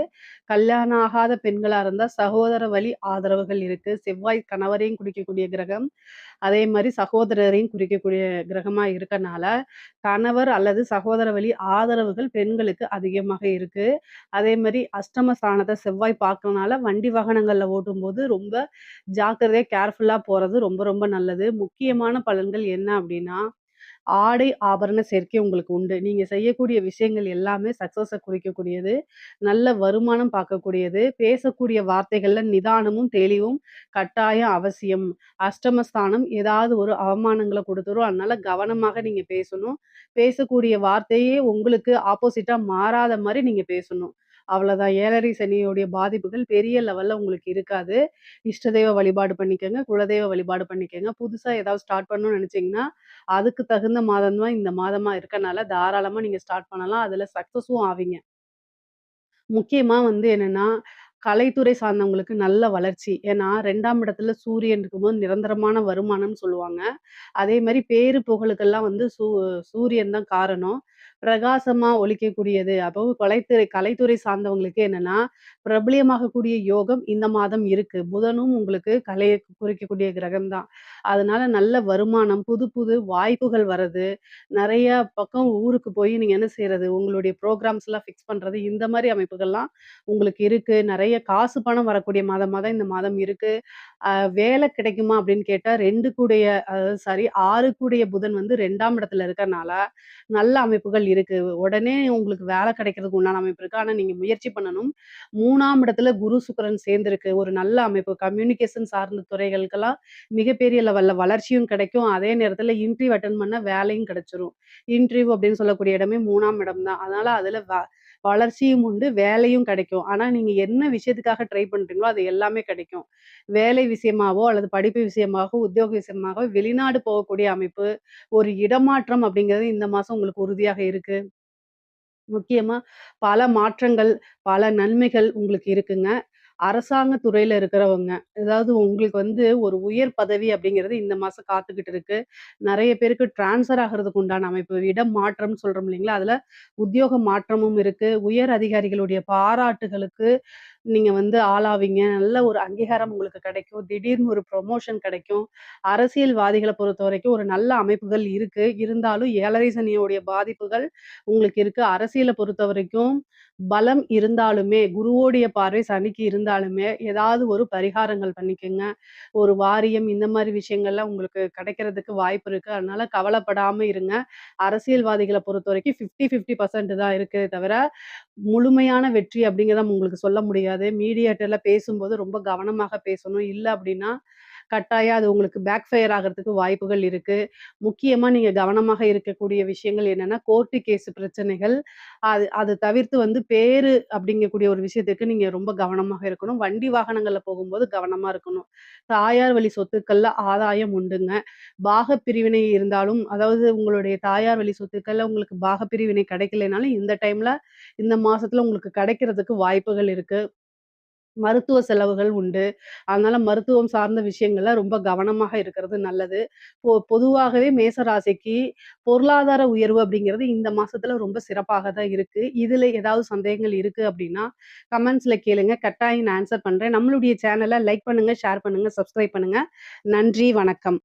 கல்யாணம் ஆகாத பெண்களா இருந்தா சகோதர வழி ஆதரவுகள் இருக்கு. செவ்வாய் கணவரையும் குறிக்கக்கூடிய கிரகம். அதே மாரி சகோதரரையும் குறிக்கக்கூடிய கிரகமா இருக்கனால, கணவர் அல்லது சகோதர வழி ஆதரவுகள் பெண்களுக்கு அதிகமாக இருக்கு. அதே மாரி அஷ்டம ஸ்தானத்த செவ்வாய் பார்க்கறனால, வண்டி வாகனங்கள்ல ஓட்டும்போது ரொம்ப ஜாக்கிரதையா கேர்ஃபுல்லா போறது ரொம்ப ரொம்ப நல்லது. முக்கியமான பலன்கள் என்ன அப்டின்னா, ஆடை, ஆபரண சேர்க்கை உங்களுக்கு உண்டு. நீங்க செய்யக்கூடிய விஷயங்கள் எல்லாமே சக்சஸ குறிக்கக்கூடியது. நல்ல வருமானம் பார்க்கக்கூடியது. பேசக்கூடிய வார்த்தைகள்ல நிதானமும், தெளிவும் கட்டாயம் அவசியம். அஷ்டமஸ்தானம் ஏதாவது ஒரு அவமானங்கள குடுத்துரும். அதனால கவனமாக நீங்க பேசணும். பேசக்கூடிய வார்த்தையே உங்களுக்கு ஆப்போசிட்டா மாறாத மாரி நீங்க பேசணும். அவ்வளதான். 7:30 சனியோடைய பாதிப்புகள் பெரிய லெவல்ல உங்களுக்கு இருக்காது. இஷ்ட தெய்வ வழிபாடு பண்ணிக்கங்க. குலதெய்வ வழிபாடு பண்ணிக்கங்க. புதுசா ஏதாவது ஸ்டார்ட் பண்ணணும்னு நெனச்சீங்கன்னா, அதுக்கு தகுந்த மாதம் தான் இந்த மாதமா இருக்கனால, தாராளமா நீங்க ஸ்டார்ட் பண்ணலாம். அதுல சக்சஸும் ஆவீங்க. முக்கியமா வந்து என்னன்னா, கலைத்துறை சார்ந்தவங்களுக்கு நல்ல வளர்ச்சி. ஏன்னா 2ஆம் இடத்துல சூரியன் இருக்கும்போது நிரந்தரமான வருமானம்னு சொல்லுவாங்க. அதே மாரி பேரு புகழுக்கெல்லாம் வந்து சூரியன் தான் காரணம். பிரகாசமா ஒளிக்கக்கூடியது. அப்போ கலைத்துறை சார்ந்தவங்களுக்கு என்னன்னா, பிரபலியமாகக்கூடிய யோகம் இந்த மாதம் இருக்கு. புதனும் உங்களுக்கு கலைய குறிக்கக்கூடிய கிரகம் தான். அதனால நல்ல வருமானம், புது புது வாய்ப்புகள் வரது. நெறைய பக்கம் ஊருக்கு போய் நீங்க என்ன செய்றது, உங்களுடைய ப்ரோகிராம்ஸ்லாம் ஃபிக்ஸ் பண்றது, இந்த மாரி அமைப்புகள்லாம் உங்களுக்கு இருக்கு. நெறைய காசு பணம் வரக்கூடிய மாதமா தான் இந்த மாதம் இருக்கு. அ வேலை கிடைக்குமா அப்படின்னு கேட்டா 2 கூடைய அதாவது சாரி 6 கூடிய புதன் வந்து 2ஆம் இடத்துல இருக்கறனால, நல்ல அமைப்புகள் இருக்கு. உடனே உங்களுக்கு வேலை கிடைக்கிறதுக்கு உண்டான அமைப்பு இருக்கு. ஆனா நீங்க முயற்சி பண்ணணும். 3ஆம் இடத்துல குரு, சுக்கிரன் சேர்ந்திருக்கு. ஒரு நல்ல அமைப்பு. கம்யூனிகேஷன் சார்ந்த துறைகளுக்கெல்லாம் மிகப்பெரிய லெவல்ல வளர்ச்சியும் கிடைக்கும். அதே நேரத்துல இன்டர்வியூ அட்டெண்ட் பண்ணா வேலையும் கிடைச்சிரும். இன்டர்வியூ அப்படின்னு சொல்லக்கூடிய இடமே 3ஆம் இடம் தான். அதனால அதுல வளர்ச்சியும் உண்டு, வேலையும் கிடைக்கும். ஆனா நீங்க என்ன விஷயத்துக்காக ட்ரை பண்றீங்களோ, அது எல்லாமே கிடைக்கும். வேலை விஷயமாவோ, அல்லது படிப்பு விஷயமாகவோ, உத்தியோக விஷயமாகவோ வெளிநாடு போகக்கூடிய அமைப்பு, ஒரு இடமாற்றம் அப்படிங்கிறது இந்த மாசம் உங்களுக்கு உறுதியாக இருக்கு. முக்கியமா பல மாற்றங்கள், பல நன்மைகள் உங்களுக்கு இருக்குங்க. அரசாங்க துறையில இருக்கிறவங்க, அதாவது உங்களுக்கு வந்து ஒரு உயர் பதவி அப்படிங்கிறது இந்த மாசம் காத்துக்கிட்டு இருக்கு. நெறைய பேருக்கு ட்ரான்ஸ்ஃபர் ஆகுறதுக்கு உண்டான அமைப்பு, இடம் மாற்றம்னு சொல்றோம் இல்லைங்களா? அதுல உத்தியோக மாற்றமும் இருக்கு. உயர் அதிகாரிகளுடைய பாராட்டுகளுக்கு நீங்க வந்து ஆளாவீங்க. நல்ல ஒரு அங்கீகாரம் உங்களுக்கு கிடைக்கும். திடீர்னு ஒரு ப்ரமோஷன் கிடைக்கும். அரசியல்வாதிகள பொறுத்தவரைக்கும் ஒரு நல்ல அமைப்புகள் இருக்கு. இருந்தாலும் 7 சனியோடைய பாதிப்புகள் உங்களுக்கு இருக்கு. அரசியல பொறுத்தவரைக்கும் பலம் இருந்தாலுமே, குருவோடைய பார்வை சனிக்கு இருந்தாலுமே, ஏதாவது ஒரு பரிகாரங்கள் பண்ணிக்கங்க. ஒரு வாரியம் இந்த மாரி விஷயங்கள்லாம் உங்களுக்கு கிடைக்கிறதுக்கு வாய்ப்பு இருக்கு. அதனால கவலைப்படாம இருங்க. அரசியல்வாதிகள பொறுத்தவரைக்கும் 50, 50% தான் இருக்கே தவிர, முழுமையான வெற்றி அப்படிங்கிறத உங்களுக்கு சொல்ல முடியாது. மீடியாட்டர்ல பேசும்போது ரொம்ப கவனமாக பேசணும். இல்ல அப்படின்னா, கட்டாயம் அது உங்களுக்கு பேக் ஃபயர் ஆகுறதுக்கு வாய்ப்புகள் இருக்கு. முக்கியமா நீங்க கவனமாக இருக்கக்கூடிய விஷயங்கள் என்னன்னா, கோர்ட்டு கேஸ் பிரச்சனைகள். அது அது தவிர்த்து வந்து பேரு அப்படிங்கக்கூடிய ஒரு விஷயத்துக்கு நீங்க ரொம்ப கவனமாக இருக்கணும். வண்டி வாகனங்கள்ல போகும்போது கவனமா இருக்கணும். தாயார் வழி சொத்துக்கள்ல ஆதாயம் உண்டுங்க. பாகப் பிரிவினை இருந்தாலும், அதாவது உங்களுடைய தாயார் வழி சொத்துக்கள்ல உங்களுக்கு பாகப் பிரிவினை கிடைக்கலைனாலும், இந்த டைம்ல இந்த மாசத்துல உங்களுக்கு கிடைக்கிறதுக்கு வாய்ப்புகள் இருக்கு. மருத்துவ செலவுகள் உண்டு. அதனால மருத்துவம் சார்ந்த விஷயங்கள்ல ரொம்ப கவனமாக இருக்கிறது நல்லது. பொதுவாகவே மேச ராசிக்கு பொருளாதார உயர்வு அப்படிங்கிறது இந்த மாசத்துல ரொம்ப சிறப்பாக தான் இருக்கு. இதுல ஏதாவது சந்தேகங்கள் இருக்கு அப்படின்னா, கமெண்ட்ஸ்ல கேளுங்க. கட்டாயம் நான் ஆன்ஸர் பண்றேன். நம்மளுடைய சேனல லைக் பண்ணுங்க, ஷேர் பண்ணுங்க, சப்ஸ்கிரைப் பண்ணுங்க. நன்றி, வணக்கம்.